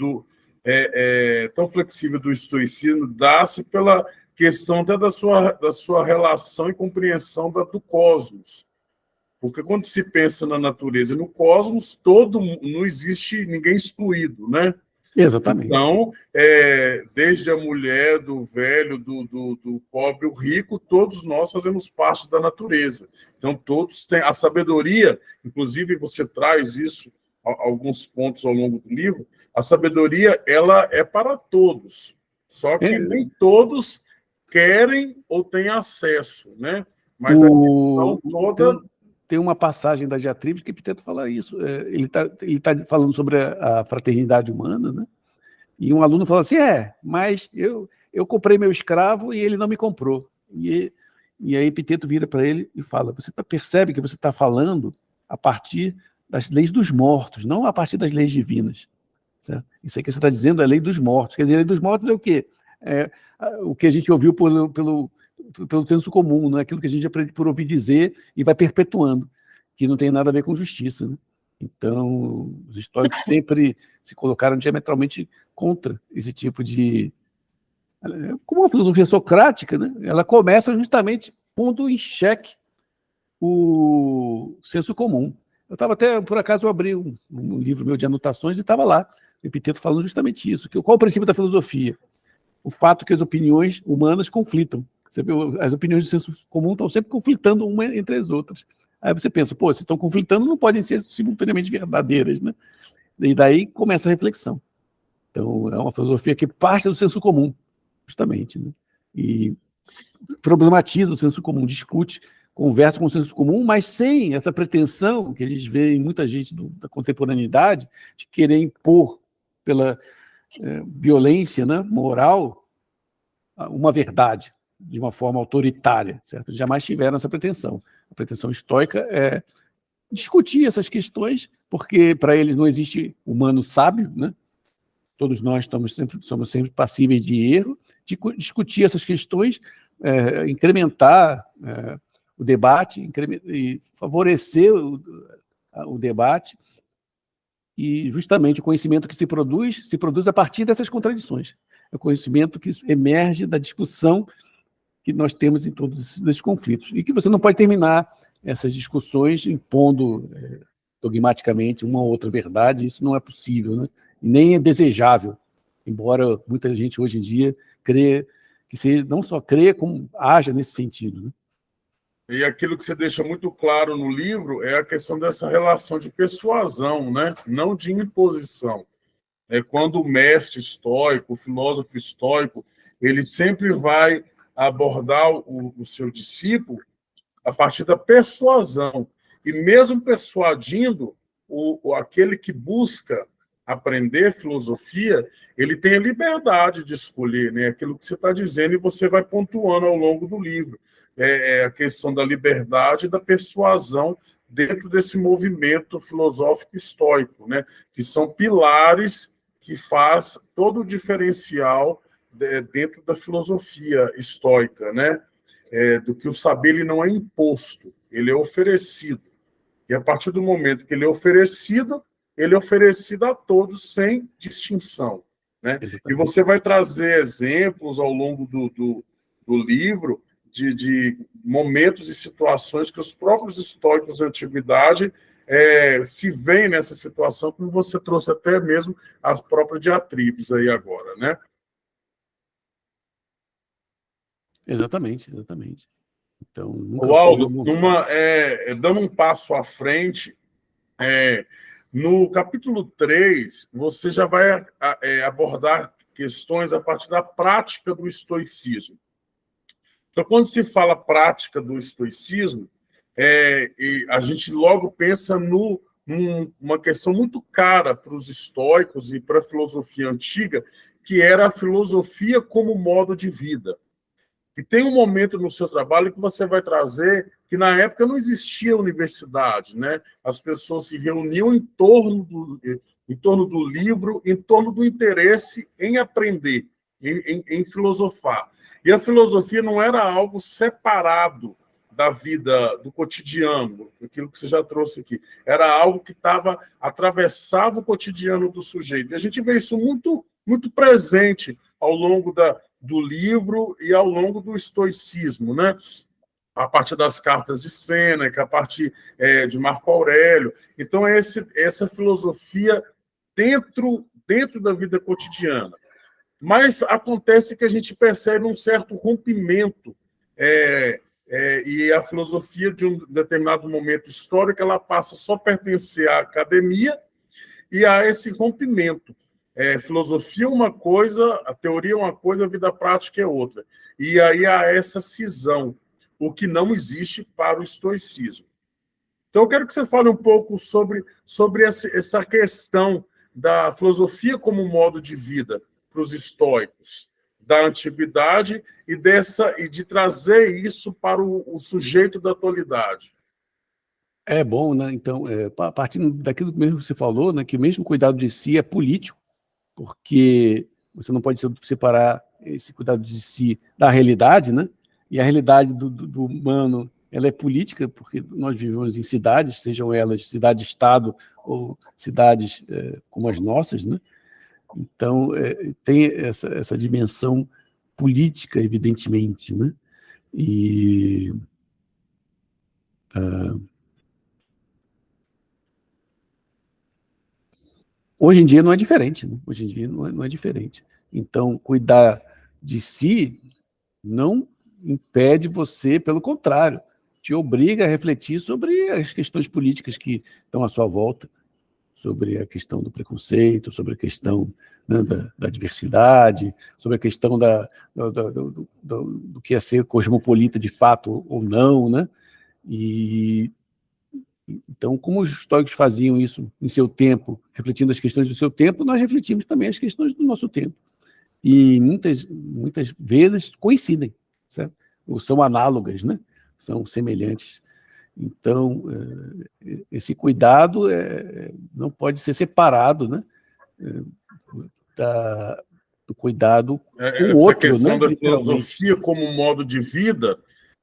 tão flexível do estoicismo dá-se pela questão até da sua relação e compreensão do cosmos. Porque quando se pensa na natureza e no cosmos, não existe ninguém excluído, né? Exatamente. Então, desde a mulher, do velho, do pobre, o rico, todos nós fazemos parte da natureza. Então, todos têm a sabedoria, inclusive você traz isso, alguns pontos ao longo do livro, a sabedoria ela é para todos, só que nem todos querem ou têm acesso, né? Mas a questão toda... Tem uma passagem da Diatribes que Epiteto fala isso. Ele tá falando sobre a fraternidade humana, né? E um aluno fala assim, mas eu comprei meu escravo e ele não me comprou. E aí Epiteto vira para ele e fala, você percebe que você está falando a partir das leis dos mortos, não a partir das leis divinas. certo? Isso aí que você está dizendo é a lei dos mortos. Quer dizer, a lei dos mortos é o quê? É o que a gente ouviu pelo senso comum, não é aquilo que a gente aprende por ouvir dizer e vai perpetuando, que não tem nada a ver com justiça, né? Então, os históricos sempre se colocaram diametralmente contra esse tipo de... Como a filosofia socrática, né? Ela começa justamente pondo em xeque o senso comum. Eu estava até, por acaso, eu abri um livro meu de anotações e estava lá, o Epiteto falando justamente isso. Qual o princípio da filosofia? O fato que as opiniões humanas conflitam. Você vê, as opiniões do senso comum estão sempre conflitando uma entre as outras. Aí você pensa, pô, se estão conflitando, não podem ser simultaneamente verdadeiras, né? E daí começa a reflexão. Então, é uma filosofia que parte do senso comum, justamente, né? E problematiza o senso comum, discute, conversa com o senso comum, mas sem essa pretensão que a gente vê em muita gente da contemporaneidade de querer impor pela violência, né, moral uma verdade de uma forma autoritária, certo? Jamais tiveram essa pretensão. A pretensão estoica é discutir essas questões, porque para eles não existe humano sábio, né? Todos nós somos sempre passíveis de erro, de discutir essas questões, incrementar o debate, e favorecer o debate, e justamente o conhecimento que se produz a partir dessas contradições. É o conhecimento que emerge da discussão que nós temos em todos esses conflitos. E que você não pode terminar essas discussões impondo dogmaticamente uma ou outra verdade, isso não é possível, né? Nem é desejável, embora muita gente hoje em dia crê que seja, não só crê, como haja nesse sentido, né? E aquilo que você deixa muito claro no livro é a questão dessa relação de persuasão, né? Não de imposição. É quando o mestre estoico, o filósofo estoico, ele sempre vai abordar o seu discípulo a partir da persuasão. E mesmo persuadindo, aquele que busca aprender filosofia, ele tem a liberdade de escolher, né, aquilo que você está dizendo, e você vai pontuando ao longo do livro. É a questão da liberdade e da persuasão dentro desse movimento filosófico estoico, né, que são pilares que faz todo o diferencial dentro da filosofia estoica, né? Do que o saber ele não é imposto, ele é oferecido. E a partir do momento que ele é oferecido a todos sem distinção, né? E você vai trazer exemplos ao longo do livro de momentos e situações que os próprios estoicos da antiguidade se veem nessa situação, como você trouxe até mesmo as próprias diatribes aí agora, né? Exatamente, exatamente. Então, nunca O Aldo, foi dando um passo à frente, no capítulo 3, você já vai abordar questões a partir da prática do estoicismo. Então, quando se fala prática do estoicismo, a gente logo pensa numa questão muito cara para os estoicos e para a filosofia antiga, que era a filosofia como modo de vida. E tem um momento no seu trabalho que você vai trazer que, na época, não existia universidade, né? As pessoas se reuniam em torno do livro, em torno do interesse em aprender, em filosofar. E a filosofia não era algo separado da vida, do cotidiano, aquilo que você já trouxe aqui. Era algo que atravessava o cotidiano do sujeito. E a gente vê isso muito, muito presente ao longo do livro e ao longo do estoicismo, né? A partir das cartas de Sêneca, a partir de Marco Aurélio. Então, essa filosofia dentro da vida cotidiana. Mas acontece que a gente percebe um certo rompimento, e a filosofia, de um determinado momento histórico, ela passa só a pertencer à academia e a esse rompimento. Filosofia é uma coisa, a teoria é uma coisa, a vida prática é outra. E aí há essa cisão, o que não existe para o estoicismo. Então, eu quero que você fale um pouco sobre essa questão da filosofia como modo de vida para os estoicos da antiguidade e de trazer isso para o sujeito da atualidade. É bom, né? Então, partindo daquilo mesmo que você falou, né, que o mesmo cuidado de si é político, porque você não pode separar esse cuidado de si da realidade, né? E a realidade do humano, ela é política, porque nós vivemos em cidades, sejam elas cidade-estado ou cidades como as nossas, né? Então, tem essa dimensão política, evidentemente, né? E hoje em dia não é diferente, né? Hoje em dia não é diferente. Então, cuidar de si não impede você, pelo contrário, te obriga a refletir sobre as questões políticas que estão à sua volta, sobre a questão do preconceito, sobre a questão, né, da diversidade, sobre a questão do que é ser cosmopolita de fato ou não, né? E então, como os estoicos faziam isso em seu tempo, refletindo as questões do seu tempo, nós refletimos também as questões do nosso tempo. E muitas vezes coincidem, certo? Ou são análogas, né? São semelhantes. Então, esse cuidado não pode ser separado, né? Do cuidado com o Essa outro, questão né? da Literalmente. filosofia como modo de vida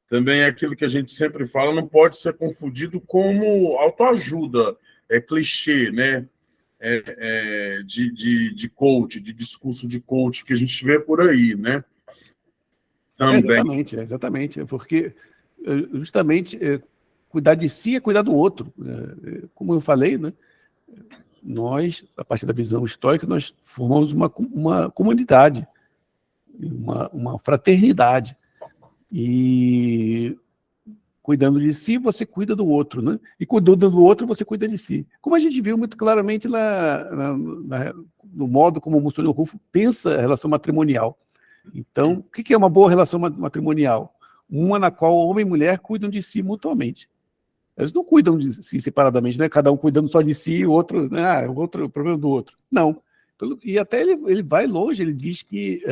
também é aquilo que a gente sempre fala, não pode ser confundido como autoajuda, clichê, né? De coach, de discurso de coach que a gente vê por aí, né? Também. Exatamente, porque justamente cuidar de si é cuidar do outro. Como eu falei, né? Nós, a partir da visão estoica, nós formamos uma comunidade, uma fraternidade. E cuidando de si, você cuida do outro, né? E cuidando do outro, você cuida de si. Como a gente viu muito claramente no modo como o Mussolini Rufo pensa a relação matrimonial. Então, o que é uma boa relação matrimonial? Uma na qual homem e mulher cuidam de si mutuamente. Eles não cuidam de si separadamente, né? Cada um cuidando só de si, o outro, né? O outro, o problema do outro. Não. E até ele vai longe, ele diz que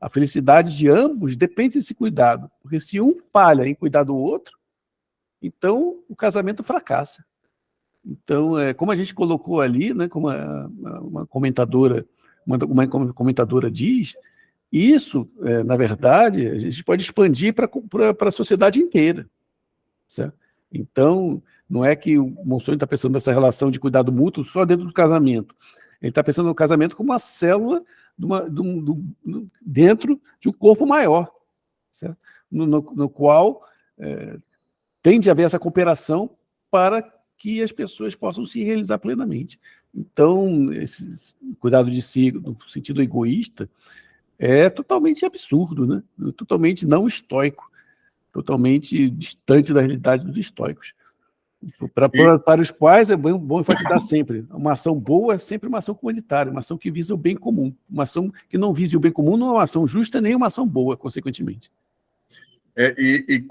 a felicidade de ambos depende desse cuidado. Porque se um falha em cuidar do outro, então o casamento fracassa. Então, como a gente colocou ali, né, como uma comentadora diz, isso, na verdade, a gente pode expandir para a sociedade inteira. Certo? Então, não é que o Mussolini está pensando nessa relação de cuidado mútuo só dentro do casamento. Ele está pensando no casamento como uma célula dentro de um corpo maior, certo? No qual tem de haver essa cooperação para que as pessoas possam se realizar plenamente. Então, esse cuidado de si, no sentido egoísta, é totalmente absurdo, né? Totalmente não estoico, totalmente distante da realidade dos estoicos. Para os quais é bom enfatizar sempre, uma ação boa é sempre uma ação comunitária, uma ação que visa o bem comum. Uma ação que não vise o bem comum não é uma ação justa nem uma ação boa, consequentemente. E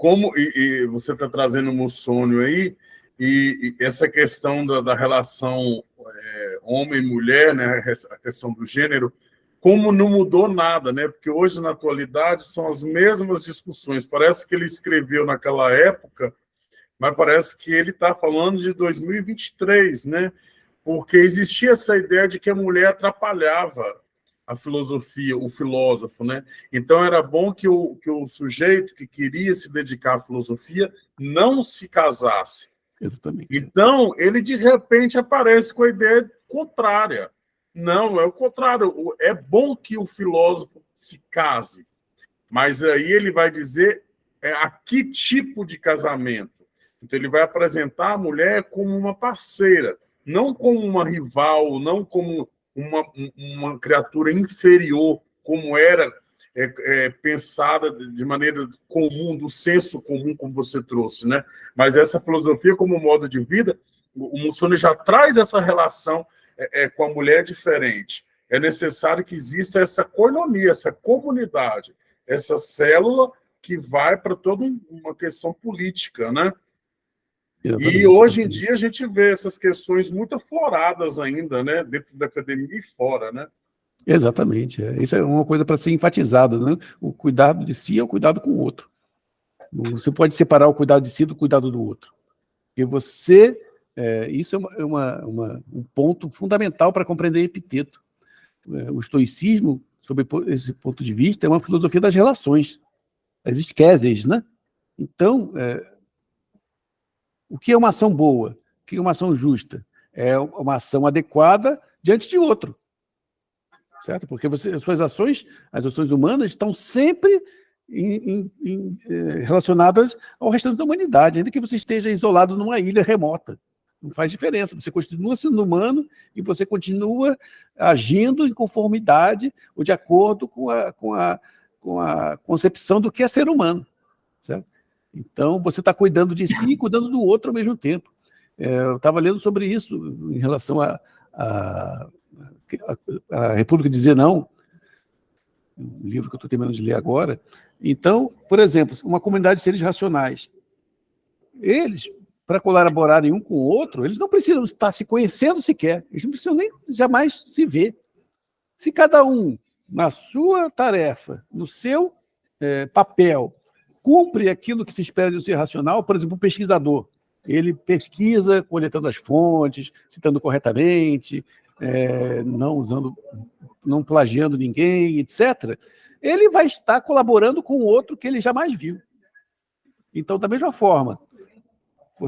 você está trazendo o Mussolini aí, e essa questão da relação homem-mulher, né, a questão do gênero, como não mudou nada, né? Porque hoje, na atualidade, são as mesmas discussões. Parece que ele escreveu naquela época, mas parece que ele está falando de 2023, né? Porque existia essa ideia de que a mulher atrapalhava a filosofia, o filósofo, né? Então era bom que o sujeito que queria se dedicar à filosofia não se casasse. Exatamente. Então, ele de repente aparece com a ideia contrária. Não, é o contrário. É bom que o filósofo se case, mas aí ele vai dizer a que tipo de casamento. Então, ele vai apresentar a mulher como uma parceira, não como uma rival, não como uma criatura inferior, como era pensada de maneira comum, do senso comum, como você trouxe, né? Mas essa filosofia como modo de vida, o Mussolini já traz essa relação com a mulher diferente. É necessário que exista essa coinonia, essa comunidade, essa célula que vai para toda uma questão política, né? Exatamente. E hoje em dia a gente vê essas questões muito afloradas ainda, né? Dentro da academia e fora, né? Exatamente. Isso é uma coisa para ser enfatizada, né? O cuidado de si é o cuidado com o outro. Você pode separar o cuidado de si do cuidado do outro. Porque você... isso é um ponto fundamental para compreender Epiteto. o estoicismo, sob esse ponto de vista, é uma filosofia das relações, das esqueses, né? Então, o que é uma ação boa? O que é uma ação justa? É uma ação adequada diante de outro, certo? Porque as suas ações, as ações humanas, estão sempre relacionadas ao restante da humanidade, ainda que você esteja isolado numa ilha remota. Não faz diferença, você continua sendo humano e você continua agindo em conformidade ou de acordo com a concepção do que é ser humano, certo? Então, você está cuidando de si e cuidando do outro ao mesmo tempo. Eu estava lendo sobre isso em relação à República Dizer Não, um livro que eu estou terminando de ler agora. Então, por exemplo, uma comunidade de seres racionais. Eles, para colaborarem um com o outro, eles não precisam estar se conhecendo sequer, eles não precisam nem jamais se ver. Se cada um, na sua tarefa, no seu papel, cumpre aquilo que se espera de um ser racional, por exemplo, um pesquisador, ele pesquisa coletando as fontes, citando corretamente, não plagiando ninguém, etc., ele vai estar colaborando com o outro que ele jamais viu. Então, da mesma forma,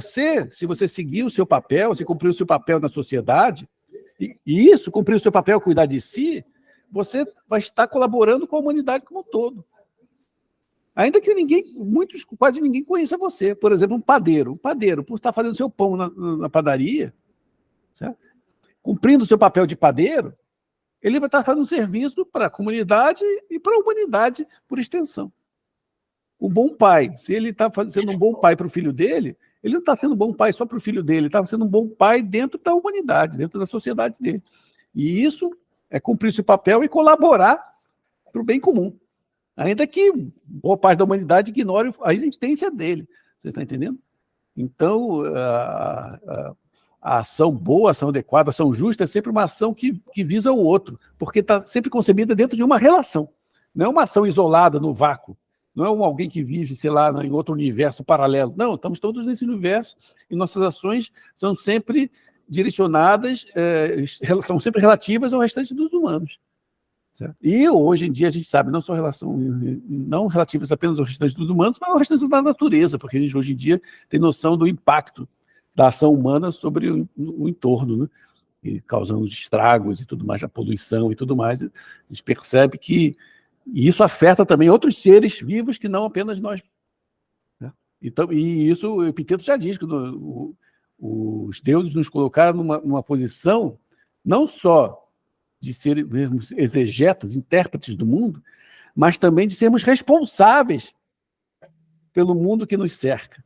se você seguir o seu papel, se cumprir o seu papel na sociedade, e isso, cumprir o seu papel, cuidar de si, você vai estar colaborando com a humanidade como um todo. Ainda que quase ninguém conheça você. Por exemplo, um padeiro, por estar fazendo seu pão na padaria, certo? Cumprindo o seu papel de padeiro, ele vai estar fazendo um serviço para a comunidade e para a humanidade por extensão. O bom pai, se ele está sendo um bom pai para o filho dele, ele não está sendo um bom pai só para o filho dele, ele está sendo um bom pai dentro da humanidade, dentro da sociedade dele. E isso é cumprir esse papel e colaborar para o bem comum. Ainda que boa parte da humanidade ignore a existência dele. Você está entendendo? Então, a ação boa, a ação adequada, a ação justa é sempre uma ação que visa o outro, porque está sempre concebida dentro de uma relação. Não é uma ação isolada no vácuo. Não é alguém que vive, sei lá, em outro universo paralelo. Não, estamos todos nesse universo e nossas ações são sempre direcionadas, são sempre relativas ao restante dos humanos. Certo? E hoje em dia a gente sabe, não relativas apenas ao restante dos humanos, mas ao restante da natureza, porque a gente hoje em dia tem noção do impacto da ação humana sobre o entorno, né? E causando estragos e tudo mais, a poluição e tudo mais. A gente percebe que isso afeta também outros seres vivos que não apenas nós. Né? Então, e isso o Epiteto já diz, que os deuses nos colocaram numa posição não só de sermos exegetas, intérpretes do mundo, mas também de sermos responsáveis pelo mundo que nos cerca.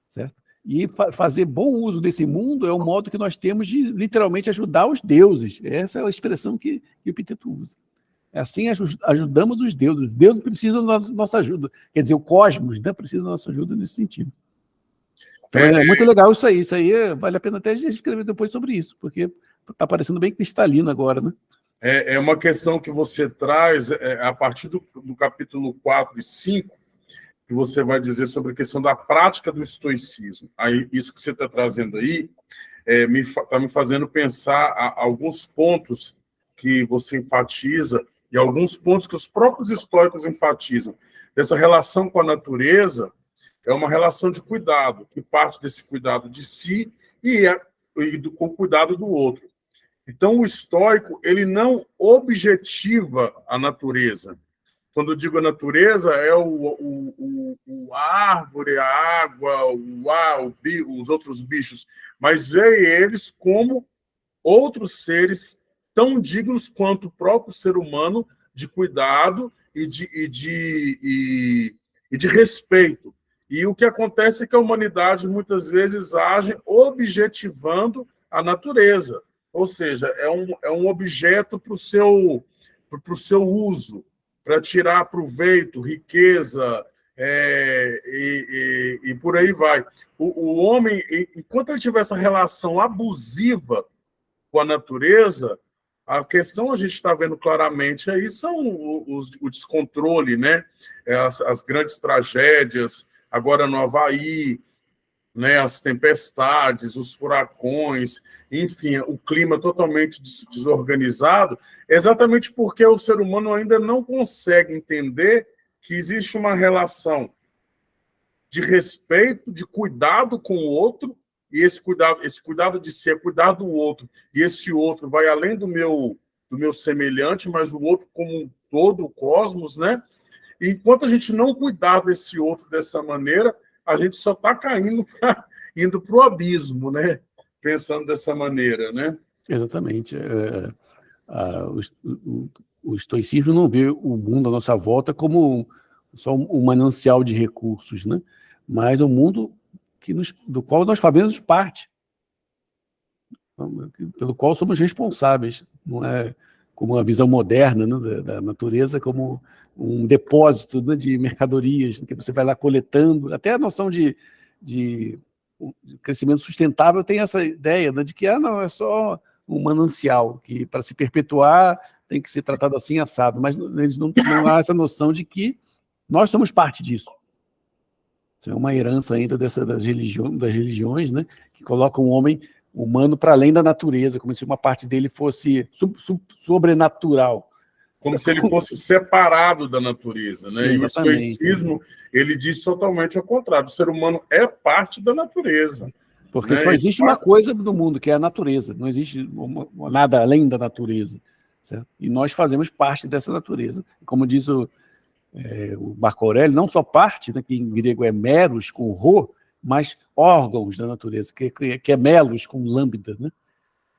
Certo? E fazer bom uso desse mundo é o modo que nós temos de, literalmente, ajudar os deuses. Essa é a expressão que o Epiteto usa. Assim ajudamos os deuses. Os deuses precisam da nossa ajuda. Quer dizer, o cosmos, né, precisa da nossa ajuda nesse sentido. Então, é muito legal isso aí. Isso aí vale a pena até a gente escrever depois sobre isso, porque está parecendo bem cristalino agora, né? É uma questão que você traz a partir do capítulo 4 e 5, que você vai dizer sobre a questão da prática do estoicismo. Aí, isso que você está trazendo aí está me fazendo pensar alguns pontos que você enfatiza e alguns pontos que os próprios estoicos enfatizam. Dessa relação com a natureza é uma relação de cuidado, que parte desse cuidado de si com o cuidado do outro. Então, o estoico, ele não objetiva a natureza. Quando eu digo a natureza, é a árvore, a água, o ar, os outros bichos, mas vê eles como outros seres tão dignos quanto o próprio ser humano de cuidado e de respeito. E o que acontece é que a humanidade muitas vezes age objetivando a natureza, ou seja, é um objeto para o seu uso, para tirar proveito, riqueza, e por aí vai. O homem, enquanto ele tiver essa relação abusiva com a natureza, a questão a gente está vendo claramente aí são o descontrole, né? As grandes tragédias, agora no Havaí, né, as tempestades, os furacões, enfim, o clima totalmente desorganizado, exatamente porque o ser humano ainda não consegue entender que existe uma relação de respeito, de cuidado com o outro, e esse cuidado de si é cuidar do outro, e esse outro vai além do meu semelhante, mas o outro como um todo, o cosmos, né? E enquanto a gente não cuidar desse outro dessa maneira, a gente só está caindo, indo para o abismo, né? Pensando dessa maneira, né? Exatamente. O estoicismo não vê o mundo à nossa volta como só um manancial de recursos, né? Mas um mundo do qual nós fazemos parte, pelo qual somos responsáveis. Não é como uma visão moderna, né, da natureza, como um depósito, né, de mercadorias, que você vai lá coletando. Até a noção de crescimento sustentável tem essa ideia, né, de que não, é só um manancial, que para se perpetuar tem que ser tratado assim, assado, mas eles não há essa noção de que nós somos parte disso. Isso é uma herança ainda das religiões, né, que colocam o homem humano para além da natureza, como se uma parte dele fosse sobrenatural. Como se ele fosse separado da natureza, né? E o estoicismo, ele diz totalmente ao contrário. O ser humano é parte da natureza. Porque só existe uma coisa no mundo, que é a natureza. Não existe nada além da natureza. Certo? E nós fazemos parte dessa natureza. Como diz o Marco Aurélio, não só parte, né, que em grego é meros, com rho, mas órgãos da natureza, que é melos, com lambda. Né?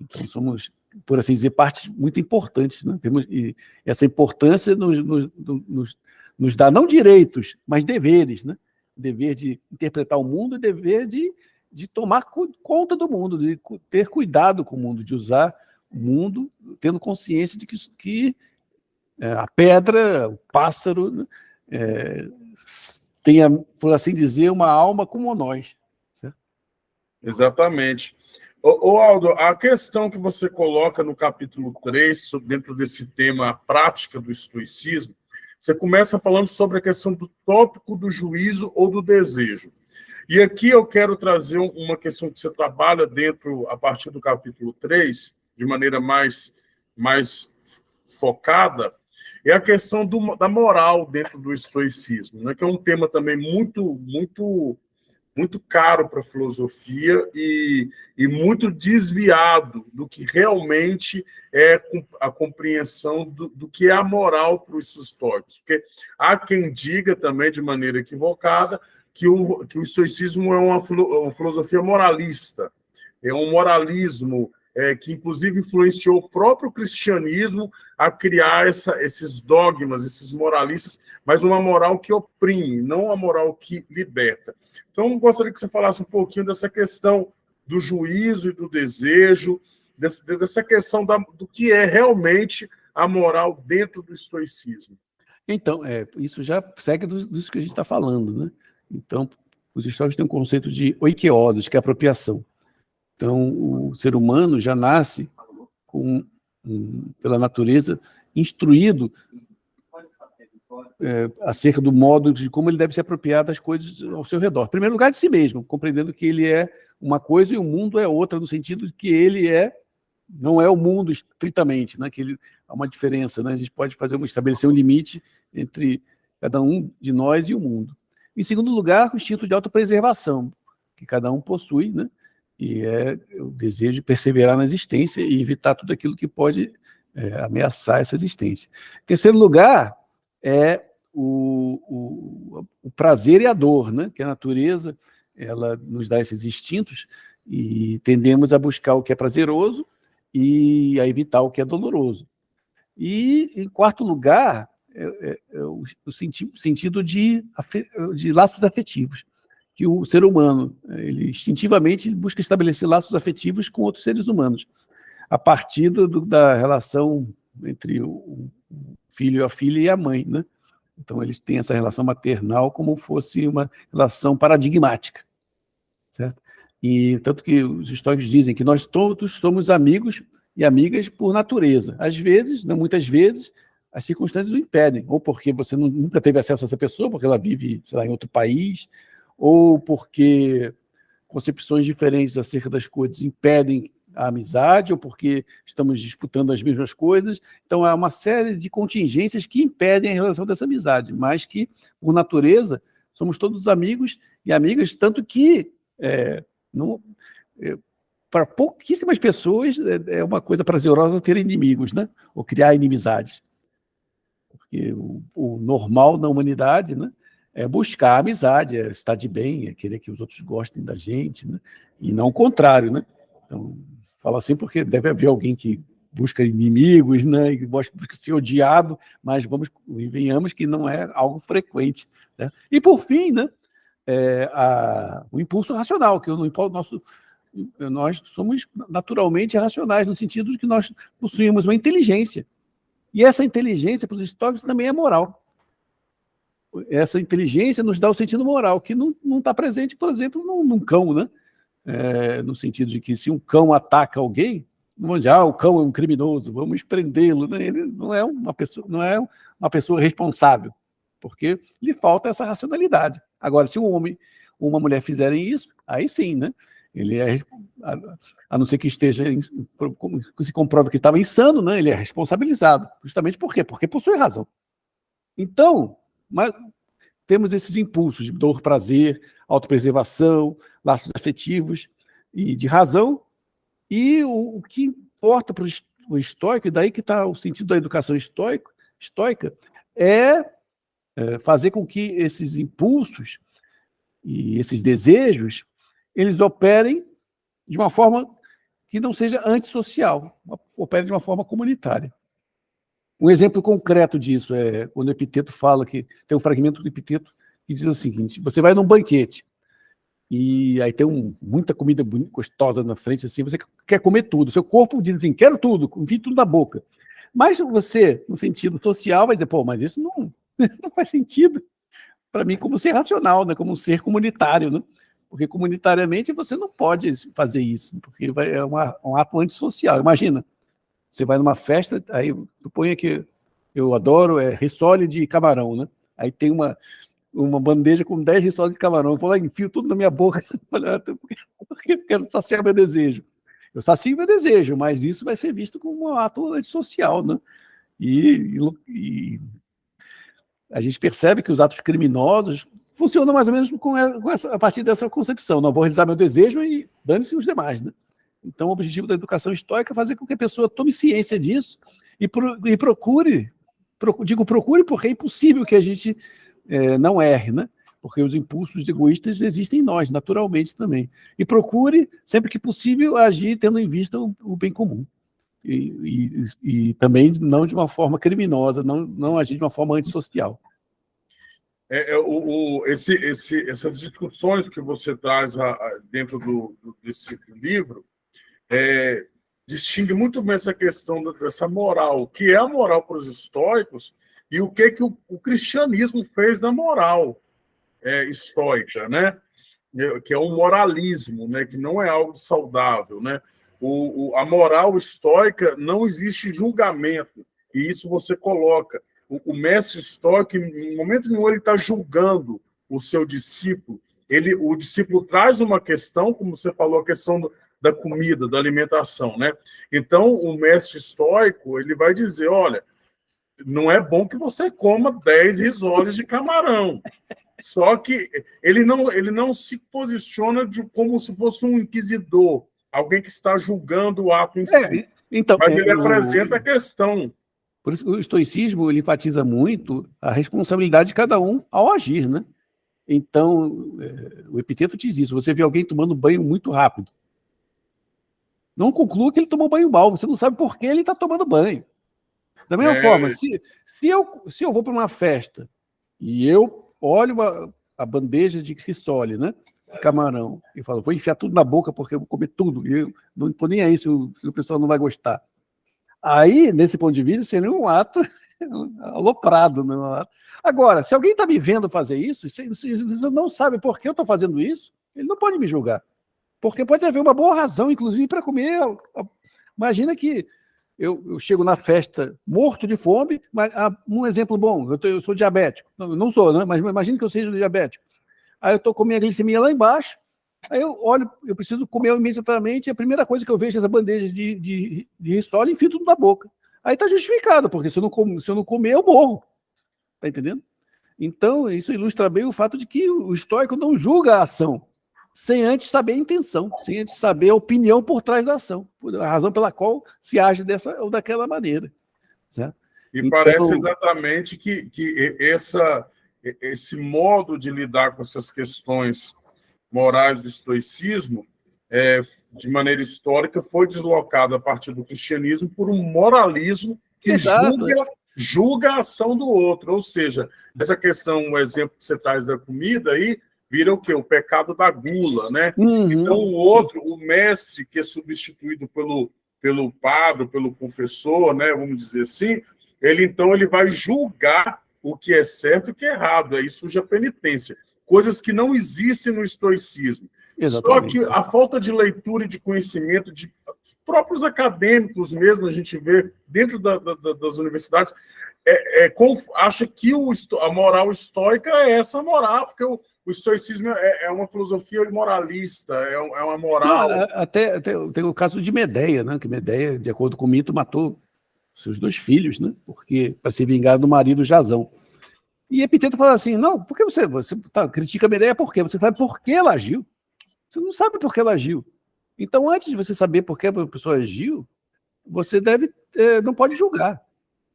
Então somos, por assim dizer, partes muito importantes. Né? E essa importância nos dá não direitos, mas deveres. Né? Dever de interpretar o mundo e dever de tomar conta do mundo, de ter cuidado com o mundo, de usar o mundo, tendo consciência de que a pedra, o pássaro, né, tenha, por assim dizer, uma alma como nós. Certo? Exatamente. Aldo, a questão que você coloca no capítulo 3, dentro desse tema, a prática do estoicismo, você começa falando sobre a questão do tópico do juízo ou do desejo. E aqui eu quero trazer uma questão que você trabalha a partir do capítulo 3, de maneira mais focada, é a questão da moral dentro do estoicismo, né? Que é um tema também muito caro para a filosofia e muito desviado do que realmente é a compreensão do que é a moral para os estoicos. Porque há quem diga também, de maneira equivocada, que o estoicismo é uma filosofia moralista, é um moralismo que, inclusive, influenciou o próprio cristianismo a criar esses dogmas, esses moralistas, mas uma moral que oprime, não uma moral que liberta. Então, eu gostaria que você falasse um pouquinho dessa questão do juízo e do desejo, dessa questão do que é realmente a moral dentro do estoicismo. Então, isso já segue disso que a gente está falando, né? Então, os estoicos têm um conceito de oikeiosis, que é apropriação. Então, o ser humano já nasce pela natureza instruído acerca do modo de como ele deve se apropriar das coisas ao seu redor. Em primeiro lugar, de si mesmo, compreendendo que ele é uma coisa e o mundo é outra, no sentido de que ele não é o mundo estritamente, né? Que há uma diferença, né? A gente pode estabelecer um limite entre cada um de nós e o mundo. Em segundo lugar, o instinto de autopreservação, que cada um possui, né? E é o desejo de perseverar na existência e evitar tudo aquilo que pode ameaçar essa existência. Em terceiro lugar, é o prazer e a dor, né? Que a natureza ela nos dá esses instintos e tendemos a buscar o que é prazeroso e a evitar o que é doloroso. E, em quarto lugar, o sentido de laços afetivos, que o ser humano ele instintivamente busca estabelecer laços afetivos com outros seres humanos, a partir da relação entre o filho, a filha e a mãe, né? Então, eles têm essa relação maternal como fosse uma relação paradigmática, certo? E tanto que os estoicos dizem que nós todos somos amigos e amigas por natureza. Às vezes, não muitas vezes, as circunstâncias o impedem, ou porque você nunca teve acesso a essa pessoa, porque ela vive, sei lá, em outro país, ou porque concepções diferentes acerca das coisas impedem a amizade ou porque estamos disputando as mesmas coisas. Então, há uma série de contingências que impedem a relação dessa amizade, mas que, por natureza, somos todos amigos e amigas, tanto que para pouquíssimas pessoas é uma coisa prazerosa ter inimigos, né? Ou criar inimizades. Porque o normal na humanidade, né, é buscar a amizade, é estar de bem, é querer que os outros gostem da gente, né? E não o contrário, né? Então, falo assim porque deve haver alguém que busca inimigos, né, e busca ser odiado, mas venhamos que não é algo frequente, né? E, por fim, né, o impulso racional, que nós somos naturalmente racionais, no sentido de que nós possuímos uma inteligência. E essa inteligência, para os estoicos, também é moral. Essa inteligência nos dá o sentido moral, que não está presente, por exemplo, num cão, né? No sentido de que se um cão ataca alguém, não vamos dizer, o cão é um criminoso, vamos prendê-lo, né? Ele não é uma pessoa responsável, porque lhe falta essa racionalidade. Agora, se um homem ou uma mulher fizerem isso, aí sim, né? Ele a não ser que se comprove que estava insano, né? Ele é responsabilizado. Justamente por quê? Porque possui razão. Então, mas temos esses impulsos de dor, prazer, autopreservação, laços afetivos e de razão, e o que importa para o estoico, e daí que está o sentido da educação estoica, é fazer com que esses impulsos e esses desejos, eles operem de uma forma que não seja antissocial, operem de uma forma comunitária. Um exemplo concreto disso é quando o Epiteto fala que tem um fragmento do Epiteto que diz o seguinte: você vai num banquete e aí tem muita comida gostosa na frente, assim, você quer comer tudo, seu corpo diz assim, quero tudo, enfim, tudo na boca. Mas você, no sentido social, vai dizer, pô, mas isso não faz sentido para mim como ser racional, né, como um ser comunitário, né? Porque comunitariamente você não pode fazer isso, porque é um ato antissocial. Imagina, você vai numa festa, aí suponha que eu adoro rissole de camarão, né? Aí tem uma bandeja com 10 rissoles de camarão. Eu vou lá, enfio tudo na minha boca, porque eu quero saciar meu desejo. Eu sacio meu desejo, mas isso vai ser visto como um ato antissocial, né? E a gente percebe que os atos criminosos funcionam mais ou menos a partir dessa concepção. Não vou realizar meu desejo e dane-se os demais, né? Então, o objetivo da educação estoica é fazer com que a pessoa tome ciência disso e procure porque é impossível que a gente não erre, né? Porque os impulsos egoístas existem em nós, naturalmente também. E procure, sempre que possível, agir tendo em vista o bem comum. E também não de uma forma criminosa, não agir de uma forma antissocial. Essas discussões que você traz dentro desse livro distingue muito bem essa questão dessa moral, o que é a moral para os estoicos e o que o cristianismo fez da moral estoica, né? Que é um moralismo, né? Que não é algo saudável, né? A moral estoica não existe julgamento, e isso você coloca. O mestre estoico, em momento nenhum, ele está julgando o seu discípulo. O discípulo traz uma questão, como você falou, a questão da comida, da alimentação, né? Então, o mestre estoico, ele vai dizer, olha, não é bom que você coma 10 risoles de camarão. Só que ele não se posiciona como se fosse um inquisidor, alguém que está julgando o ato em si. Então, mas ele apresenta a questão. Por isso, o estoicismo ele enfatiza muito a responsabilidade de cada um ao agir, né? Então, o Epiteto diz isso. Você vê alguém tomando banho muito rápido. Não conclua que ele tomou banho mal. Você não sabe por que ele está tomando banho. Da mesma forma, se eu vou para uma festa e eu olho a bandeja de rissole, né? De camarão, e falo, vou enfiar tudo na boca porque eu vou comer tudo. E eu não estou nem aí se o pessoal não vai gostar. Aí, nesse ponto de vista, seria um ato aloprado. Né? Agora, se alguém está me vendo fazer isso, se não sabe por que eu estou fazendo isso, ele não pode me julgar. Porque pode haver uma boa razão, inclusive, para comer. Imagina que eu chego na festa morto de fome, mas um exemplo bom, eu sou diabético. Não sou, né? Mas imagina que eu seja diabético. Aí eu estou com minha glicemia lá embaixo, Aí eu olho, eu preciso comer imediatamente, a primeira coisa que eu vejo é essa bandeja de risole e enfio tudo na boca. Aí está justificado, porque se eu não comer, eu morro. Está entendendo? Então, isso ilustra bem o fato de que o estoico não julga a ação, sem antes saber a intenção, sem antes saber a opinião por trás da ação, a razão pela qual se age dessa ou daquela maneira. Certo? E então, parece exatamente que esse modo de lidar com essas questões morais do estoicismo, de maneira histórica, foi deslocado a partir do cristianismo por um moralismo que julga a ação do outro. Ou seja, essa questão, o exemplo que você traz da comida aí, vira o quê? O pecado da gula, né? Então, o outro, o mestre, que é substituído pelo padre, pelo confessor, né, vamos dizer assim, ele vai julgar o que é certo e o que é errado. Aí surge a penitência. Coisas que não existem no estoicismo. Exatamente. Só que a falta de leitura e de conhecimento de próprios acadêmicos mesmo, a gente vê dentro das universidades, acha que a moral estoica é essa moral, porque o estoicismo é uma filosofia moralista, é uma moral... Não, até tem o caso de Medeia, né? Que Medeia, de acordo com o mito, matou seus 2 filhos, né? Porque para se vingar do marido Jasão. E Epiteto fala assim, não, por que você critica a Medeia por quê? Você sabe por que ela agiu. Você não sabe por que ela agiu. Então, antes de você saber por que a pessoa agiu, você não pode julgar.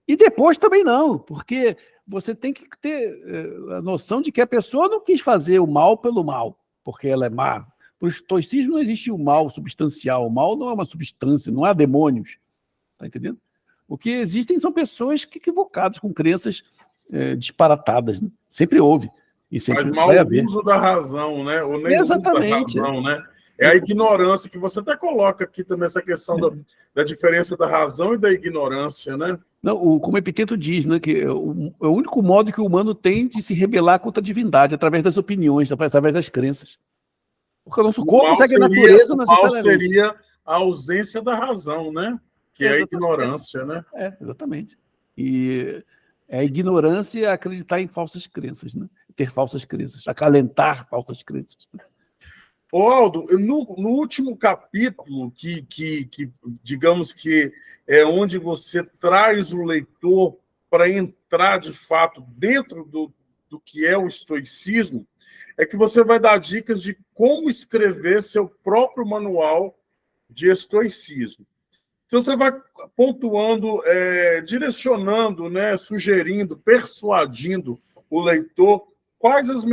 E depois também não, porque você tem que ter a noção de que a pessoa não quis fazer o mal pelo mal, porque ela é má. Para o estoicismo não existe o mal substancial. O mal não é uma substância, não há demônios. Está entendendo? O que existem são pessoas equivocadas, com crenças disparatadas. Né? Sempre houve. E sempre Mas mau uso da razão, né? Ou nem uso da razão, né? É a ignorância, que você até coloca aqui também essa questão da diferença da razão e da ignorância, né? Não, como Epiteto diz, né, que é o único modo que o humano tem de se rebelar contra a divindade, através das opiniões, através das crenças. Porque o nosso corpo segue a natureza. O mal seria a ausência da razão, né? Que é a ignorância, né? Exatamente. E a ignorância é acreditar em falsas crenças, né? Ter falsas crenças, acalentar falsas crenças. Né? Ô, Aldo, no último capítulo, que digamos que é onde você traz o leitor para entrar, de fato, dentro do que é o estoicismo, é que você vai dar dicas de como escrever seu próprio manual de estoicismo. Então, você vai pontuando, direcionando, né, sugerindo, persuadindo o leitor quais os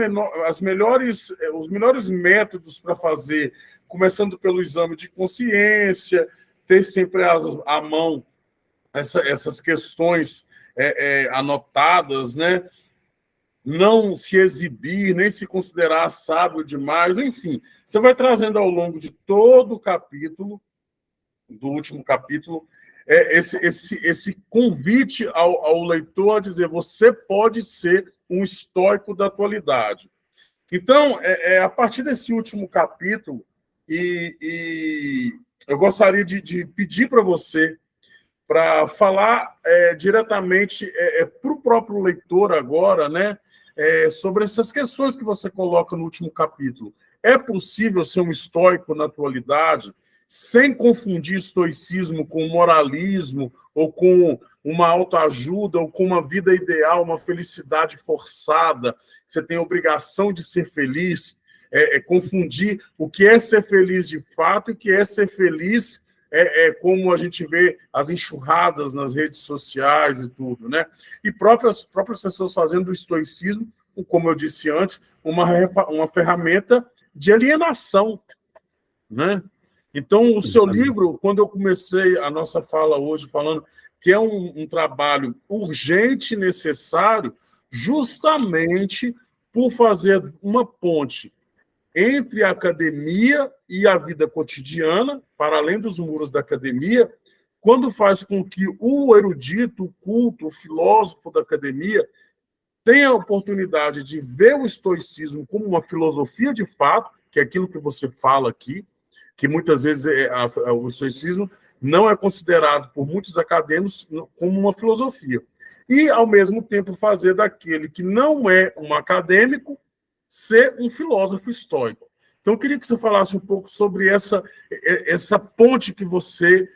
melhores métodos para fazer, começando pelo exame de consciência, ter sempre à mão essas questões anotadas, né? Não se exibir, nem se considerar sábio demais, enfim. Você vai trazendo ao longo de todo o capítulo, do último capítulo, esse convite ao leitor a dizer: você pode ser um estoico da atualidade. Então, a partir desse último capítulo, eu gostaria de pedir para você para falar diretamente para o próprio leitor agora, né, sobre essas questões que você coloca no último capítulo. É possível ser um estoico na atualidade sem confundir estoicismo com moralismo, ou com uma autoajuda, ou com uma vida ideal, uma felicidade forçada? Você tem a obrigação de ser feliz, confundir o que é ser feliz de fato e o que é ser feliz, como a gente vê as enxurradas nas redes sociais e tudo, né? E próprias pessoas fazendo do estoicismo, como eu disse antes, uma ferramenta de alienação, né? Então, o seu livro, quando eu comecei a nossa fala hoje falando que é um trabalho urgente e necessário, justamente por fazer uma ponte entre a academia e a vida cotidiana, para além dos muros da academia, quando faz com que o erudito, o culto, o filósofo da academia tenha a oportunidade de ver o estoicismo como uma filosofia de fato, que é aquilo que você fala aqui, que muitas vezes o estoicismo não é considerado por muitos acadêmicos como uma filosofia. E, ao mesmo tempo, fazer daquele que não é um acadêmico ser um filósofo estoico. Então, eu queria que você falasse um pouco sobre essa ponte que você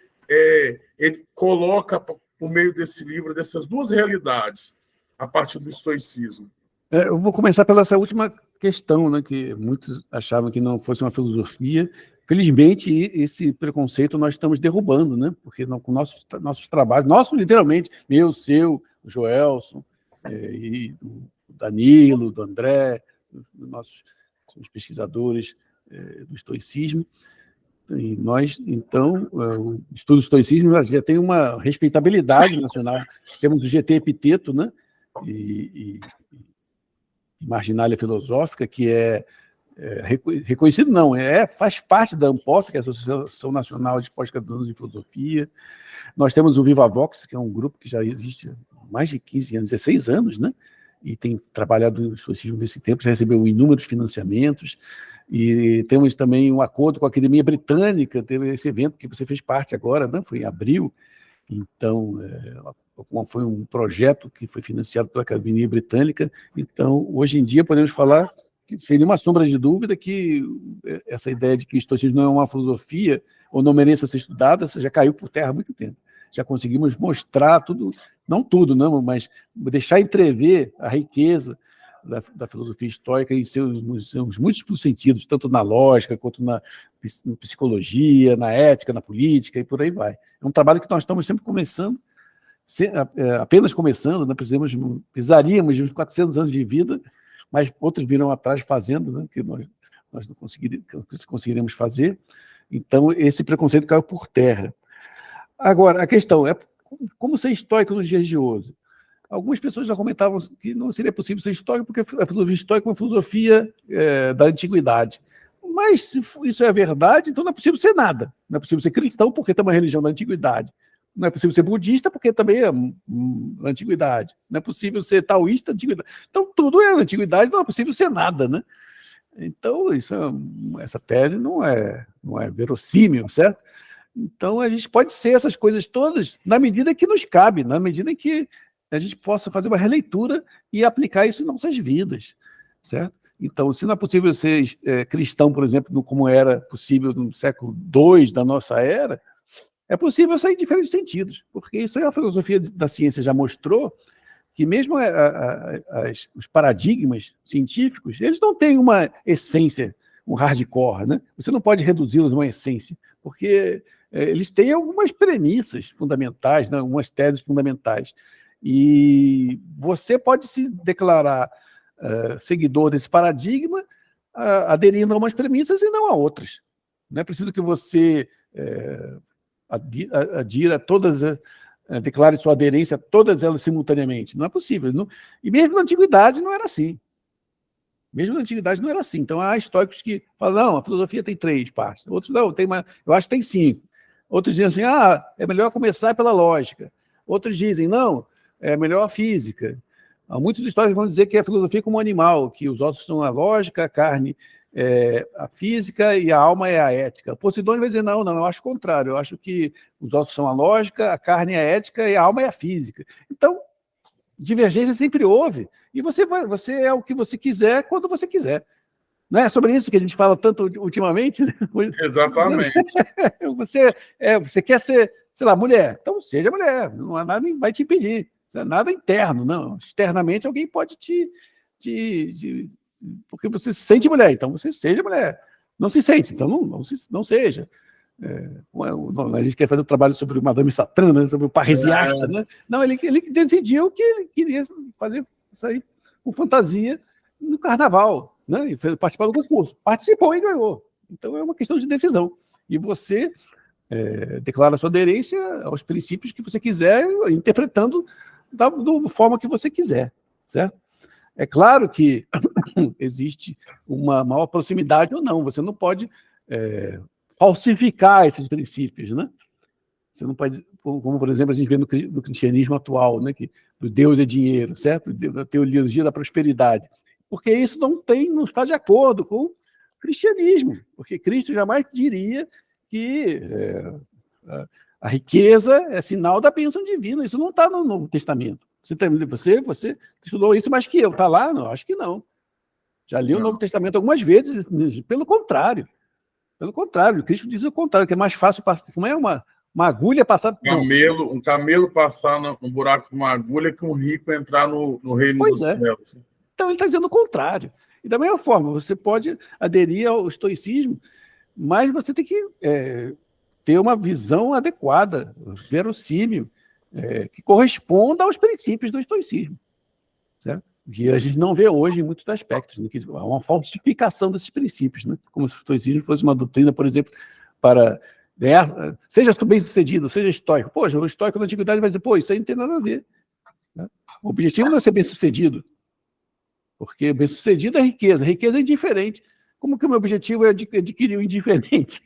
coloca por meio desse livro, dessas duas realidades, a partir do estoicismo. Eu vou começar pela essa última questão, né, que muitos achavam que não fosse uma filosofia. Felizmente, esse preconceito nós estamos derrubando, né? Porque com nossos trabalhos, literalmente, meu, seu, o Joelson, e do Danilo, do André, nossos somos pesquisadores do estoicismo. E nós, então, o estudo do estoicismo já tem uma respeitabilidade nacional. Temos o GT Epiteto, né? E Marginalia Filosófica, que reconhecido, não, faz parte da ANPOF, que é a Associação Nacional de Pós-Graduandos de Filosofia. Nós temos o VivaVox, que é um grupo que já existe há mais de 15 anos, 16 anos, né? E tem trabalhado no estoicismo nesse tempo, já recebeu inúmeros financiamentos. E temos também um acordo com a Academia Britânica, teve esse evento que você fez parte agora, né? Foi em abril. Então, foi um projeto que foi financiado pela Academia Britânica. Então, hoje em dia, podemos falar que seria uma sombra de dúvida que essa ideia de que o estoicismo não é uma filosofia ou não mereça ser estudada já caiu por terra há muito tempo. Já conseguimos mostrar tudo, não tudo, não, mas deixar entrever a riqueza da filosofia estoica em seus múltiplos sentidos, tanto na lógica, quanto na psicologia, na ética, na política, e por aí vai. É um trabalho que nós estamos sempre começando, apenas começando, né? Precisaríamos de uns 400 anos de vida, mas outros viram atrás fazendo, né? Que nós não conseguiremos fazer. Então, esse preconceito caiu por terra. Agora, a questão é como ser estoico nos dias de hoje. Algumas pessoas já comentavam que não seria possível ser estoico porque a filosofia estoica é uma filosofia da antiguidade. Mas, se isso é verdade, então não é possível ser nada. Não é possível ser cristão porque também é uma religião da antiguidade. Não é possível ser budista porque também é da antiguidade. Não é possível ser taoísta da antiguidade. Então, tudo é da antiguidade, não é possível ser nada, né? Então, essa tese não é verossímil, certo? Então, a gente pode ser essas coisas todas na medida que nos cabe, na medida que a gente possa fazer uma releitura e aplicar isso em nossas vidas, certo? Então, se não é possível ser cristão, por exemplo, como era possível no século II da nossa era, é possível sair em diferentes sentidos, porque isso aí a filosofia da ciência já mostrou que mesmo os paradigmas científicos, eles não têm uma essência, um hardcore, né? Você não pode reduzi-los a uma essência, porque eles têm algumas premissas fundamentais, né? Algumas teses fundamentais. E você pode se declarar seguidor desse paradigma, aderindo a umas premissas e não a outras. Não é preciso que você adira a todas, declare sua aderência a todas elas simultaneamente. Não é possível. Não, e mesmo na antiguidade não era assim. Mesmo na antiguidade não era assim. Então, há estoicos que falam, não, a filosofia tem 3 partes. Outros não, eu acho que tem 5. Outros dizem assim, é melhor começar pela lógica. Outros dizem, não, é melhor a física. Muitos históricos vão dizer que a filosofia é como um animal, que os ossos são a lógica, a carne é a física e a alma é a ética. O Posidônio vai dizer, não, eu acho o contrário. Eu acho que os ossos são a lógica, a carne é a ética e a alma é a física. Então, divergência sempre houve. E você é o que você quiser quando você quiser. Não é sobre isso que a gente fala tanto ultimamente? Né? Exatamente. Você quer ser, sei lá, mulher. Então, seja mulher. Não há nada que vai te impedir. Nada interno, não. Externamente, alguém pode porque você se sente mulher, então você seja mulher. Não se sente, então não seja. A gente quer fazer um trabalho sobre o Madame Satã, né, sobre o parresiasta, né? Não, ele decidiu que ele queria fazer isso aí com fantasia no carnaval, né? E participar do concurso. Participou e ganhou. Então é uma questão de decisão. E você declara sua aderência aos princípios que você quiser, interpretando da forma que você quiser, certo? É claro que existe uma maior proximidade ou não. Você não pode falsificar esses princípios, né? Você não pode, como por exemplo a gente vê no cristianismo atual, né, que o Deus é dinheiro, certo? A teologia da prosperidade, porque isso não está de acordo com o cristianismo, porque Cristo jamais diria que a riqueza é sinal da bênção divina. Isso não está no Novo Testamento. Você estudou isso mais que eu, está lá? Não, acho que não. Já li o Novo Testamento algumas vezes, pelo contrário. Pelo contrário, Cristo diz o contrário, que é mais fácil passar, como é uma agulha passar... Um camelo passar no buraco de uma agulha que um rico entrar no reino dos céus. Então, ele está dizendo o contrário. E da mesma forma, você pode aderir ao estoicismo, mas você tem que ter uma visão adequada, verossímil, que corresponda aos princípios do estoicismo, certo? Que a gente não vê hoje em muitos aspectos, né? Há uma falsificação desses princípios, né? Como se o estoicismo fosse uma doutrina, por exemplo, para... seja bem-sucedido, seja estoico. Poxa, o estoico na antiguidade vai dizer, isso aí não tem nada a ver. Né? O objetivo não é ser bem-sucedido, porque bem-sucedido é riqueza. Riqueza é indiferente. Como que o meu objetivo é adquirir o indiferente?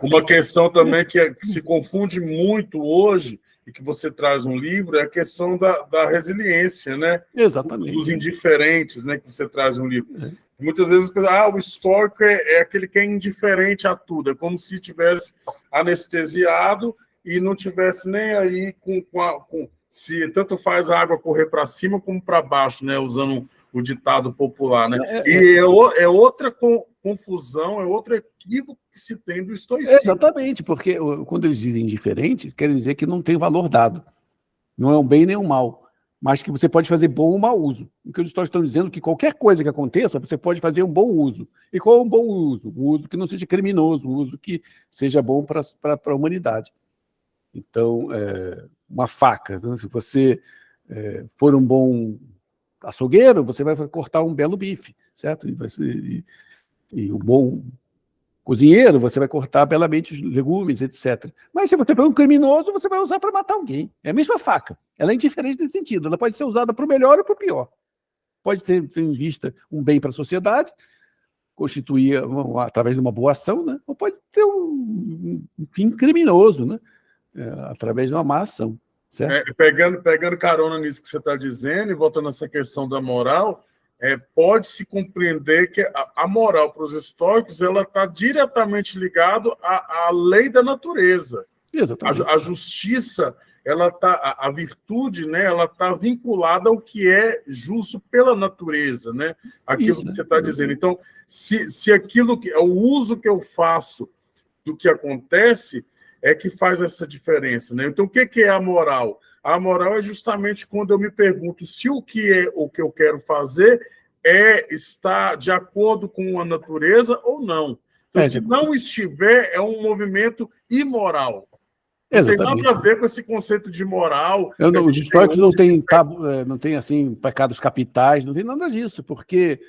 Uma questão também que se confunde muito hoje, e que você traz um livro, é a questão da resiliência, né? Exatamente. Dos indiferentes, né? Que você traz um livro. Muitas vezes as pessoas, o estoico é aquele que é indiferente a tudo, é como se tivesse anestesiado e não tivesse nem aí se tanto faz a água correr para cima como para baixo, né? Usando o ditado popular, né? E é outra confusão, é outro equívoco que se tem do estoicismo. Exatamente, porque quando eles dizem indiferente, quer dizer que não tem valor dado. Não é um bem nem um mal, mas que você pode fazer bom ou mau uso. O que os estoicos estão dizendo é que qualquer coisa que aconteça, você pode fazer um bom uso. E qual é um bom uso? Um uso que não seja criminoso, um uso que seja bom para a humanidade. Então, uma faca, né? Se você for um bom açougueiro, você vai cortar um belo bife, certo? E um bom cozinheiro, você vai cortar belamente os legumes, etc. Mas se você for um criminoso, você vai usar para matar alguém. É a mesma faca. Ela é indiferente nesse sentido. Ela pode ser usada para o melhor ou para o pior. Pode ter em vista um bem para a sociedade, constituir através de uma boa ação, né? Ou pode ter um fim criminoso, né? Através de uma má ação. Certo? Pegando carona nisso que você está dizendo, e voltando a essa questão da moral, pode-se compreender que a moral para os estoicos ela está diretamente ligada à lei da natureza. Exatamente. A justiça, a virtude, né, ela está vinculada ao que é justo pela natureza, né? Aquilo que você está dizendo. Então, se aquilo que é o uso que eu faço do que acontece é que faz essa diferença, né? Então, o que é a moral? A moral é justamente quando eu me pergunto se o que eu quero fazer está de acordo com a natureza ou não. Então, se não estiver, é um movimento imoral. Não tem nada a ver com esse conceito de moral. Os estoicos não têm assim, pecados capitais, não tem nada disso, porque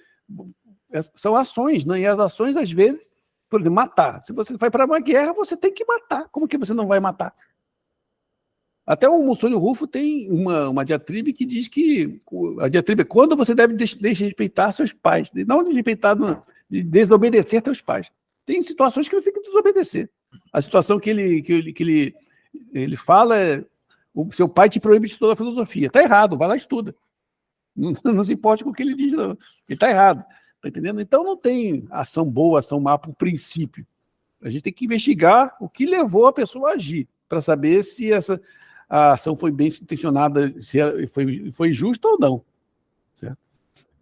são ações, né? E as ações, às vezes, por exemplo, matar. Se você vai para uma guerra, você tem que matar. Como que você não vai matar? Até o Monsônio Rufo tem uma diatribe que diz que a diatribe é quando você deve desrespeitar seus pais. Não desrespeitar, de desobedecer seus pais. Tem situações que você tem que desobedecer. A situação que ele fala é o seu pai te proíbe de estudar filosofia. Está errado, vai lá e estuda. Não se importe com o que ele diz, não. Ele está errado. Tá entendendo? Então não tem ação boa, ação má por princípio. A gente tem que investigar o que levou a pessoa a agir, para saber se a ação foi bem intencionada, se foi justa ou não. Certo?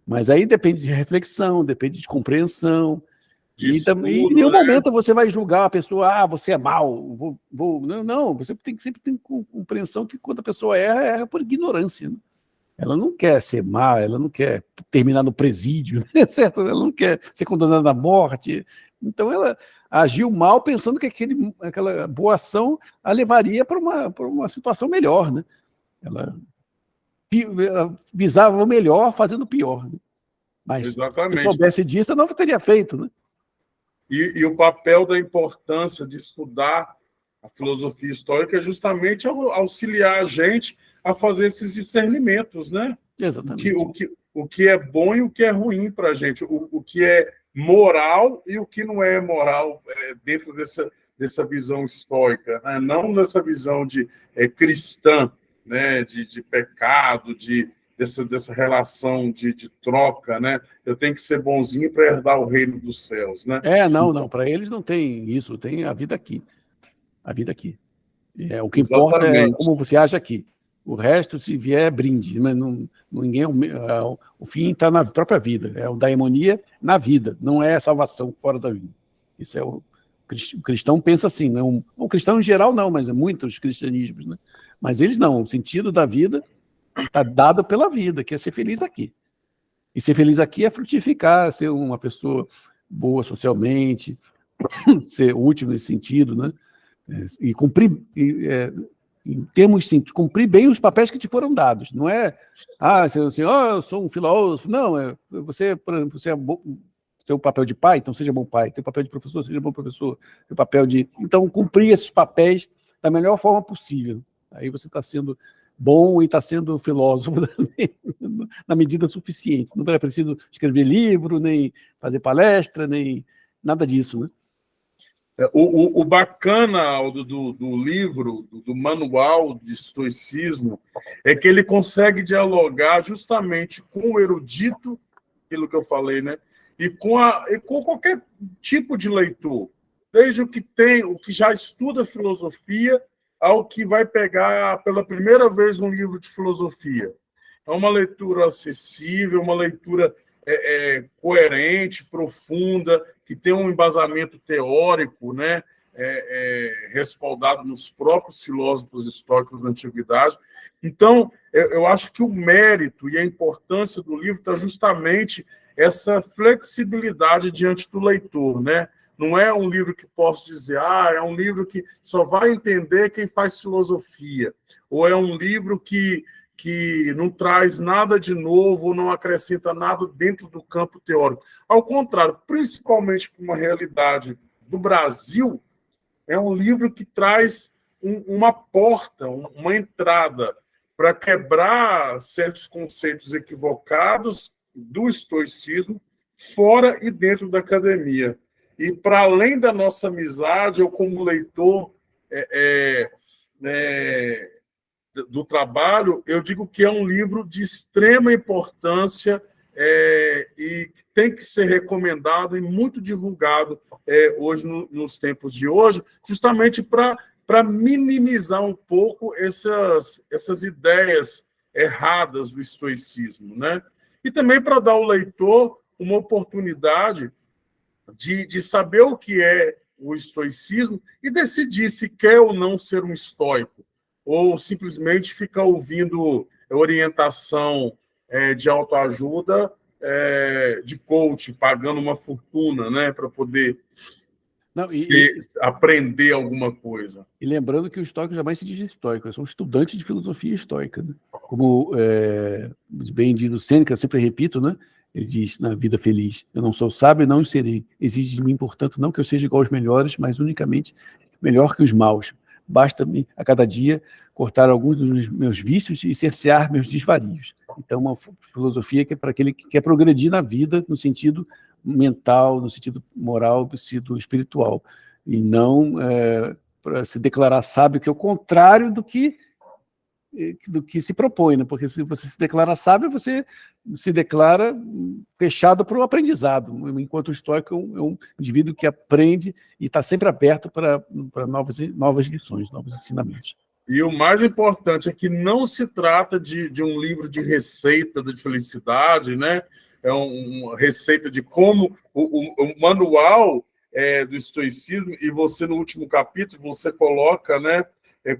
Mas aí depende de reflexão, depende de compreensão. Em nenhum momento você vai julgar a pessoa, você é mau. Não, você sempre tem compreensão que quando a pessoa erra por ignorância. Né? Ela não quer ser má, ela não quer terminar no presídio, né? Certo? Ela não quer ser condenada à morte. Então, ela agiu mal pensando que aquela boa ação a levaria para uma situação melhor. Né? Ela visava o melhor fazendo o pior. Né? Mas exatamente. Se soubesse disso, eu não teria feito. Né? E o papel da importância de estudar a filosofia histórica é justamente auxiliar a gente a fazer esses discernimentos, né? Exatamente. O que é bom e o que é ruim para a gente, o que é moral e o que não é moral dentro dessa visão estoica, né? Não nessa visão de cristã, né? de pecado, dessa relação de troca, né? Eu tenho que ser bonzinho para herdar o reino dos céus, né? Não, para eles não tem isso, tem a vida aqui. A vida aqui. O que importa é como você age aqui. O resto, se vier, é brinde. Mas ninguém, o fim está na própria vida. É o daimonia na vida, não é salvação fora da vida. Isso é o cristão pensa assim. Não, o cristão em geral não, mas é muitos cristianismos. Né? Mas eles não. O sentido da vida está dado pela vida, que é ser feliz aqui. E ser feliz aqui é frutificar, ser uma pessoa boa socialmente, ser útil nesse sentido, né? E cumprir, em termos simples, cumprir bem os papéis que te foram dados. Não é, assim, eu sou um filósofo. Não, você, por exemplo, você tem o papel de pai, então seja bom pai. Tem o papel de professor, seja bom professor. Tem o papel de... Então, cumprir esses papéis da melhor forma possível. Aí você está sendo bom e está sendo filósofo na medida suficiente. Não é preciso escrever livro, nem fazer palestra, nem nada disso, né? O bacana, Aldo, do livro, do manual de estoicismo, é que ele consegue dialogar justamente com o erudito, aquilo que eu falei, né? E com qualquer tipo de leitor, desde o que já estuda filosofia, ao que vai pegar pela primeira vez um livro de filosofia. É uma leitura acessível, uma leitura coerente, profunda, que tem um embasamento teórico, né, respaldado nos próprios filósofos históricos da antiguidade. Então, eu acho que o mérito e a importância do livro está justamente essa flexibilidade diante do leitor, né? Não é um livro que posso dizer, é um livro que só vai entender quem faz filosofia, ou é um livro que não traz nada de novo, ou não acrescenta nada dentro do campo teórico. Ao contrário, principalmente para uma realidade do Brasil, é um livro que traz uma porta, uma entrada para quebrar certos conceitos equivocados do estoicismo fora e dentro da academia. E, para além da nossa amizade, eu, como leitor do trabalho, eu digo que é um livro de extrema importância e que tem que ser recomendado e muito divulgado hoje, nos tempos de hoje, justamente para minimizar um pouco essas ideias erradas do estoicismo, né? E também para dar ao leitor uma oportunidade de saber o que é o estoicismo e decidir se quer ou não ser um estoico, ou simplesmente ficar ouvindo orientação de autoajuda, de coach, pagando uma fortuna, né, para poder aprender alguma coisa. E lembrando que o estoico jamais se diz estoico, eu sou um estudante de filosofia estoica. Né? Como bem diz o Sêneca, eu sempre repito, né? Ele diz na Vida Feliz, eu não sou sábio e não o serei. Exige de mim, portanto, não que eu seja igual aos melhores, mas unicamente melhor que os maus. Basta-me, a cada dia, cortar alguns dos meus vícios e cercear meus desvarios. Então, uma filosofia que é para aquele que quer progredir na vida, no sentido mental, no sentido moral, no sentido espiritual. E não para se declarar sábio, que é o contrário do que se propõe, né? Porque se você se declara sábio, você se declara fechado para o aprendizado, enquanto o estoico é um indivíduo que aprende e está sempre aberto para novas lições, novos ensinamentos. E o mais importante é que não se trata de um livro de receita de felicidade, né? É uma receita de como o manual do estoicismo, e você, no último capítulo, você coloca, né,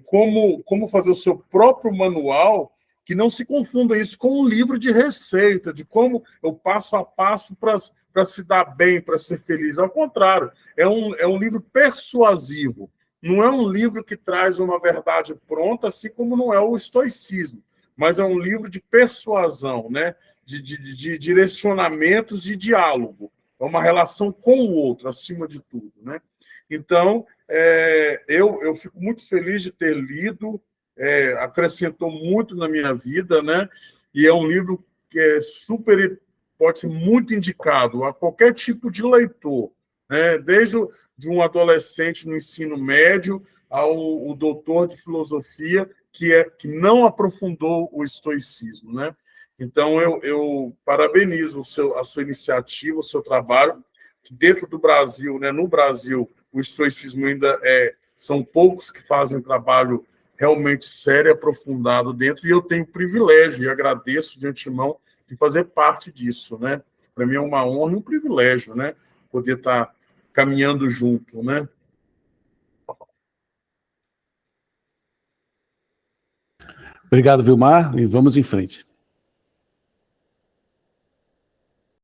como fazer o seu próprio manual, que não se confunda isso com um livro de receita, de como eu passo a passo para se dar bem, para ser feliz. Ao contrário, é um livro persuasivo. Não é um livro que traz uma verdade pronta, assim como não é o estoicismo, mas é um livro de persuasão, né? de direcionamentos de diálogo. É uma relação com o outro, acima de tudo, né? Então, eu fico muito feliz de ter lido, acrescentou muito na minha vida, né? E é um livro que pode ser muito indicado a qualquer tipo de leitor, né? Desde de um adolescente no ensino médio ao doutor de filosofia que não aprofundou o estoicismo, né? Então, eu parabenizo a sua iniciativa, o seu trabalho, que dentro do Brasil, né, no Brasil, o estoicismo ainda são poucos que fazem um trabalho realmente sério e aprofundado dentro, e eu tenho o privilégio, e agradeço de antemão, de fazer parte disso, né? Para mim é uma honra e um privilégio, né? Poder estar caminhando junto, né? Obrigado, Vilmar, e vamos em frente.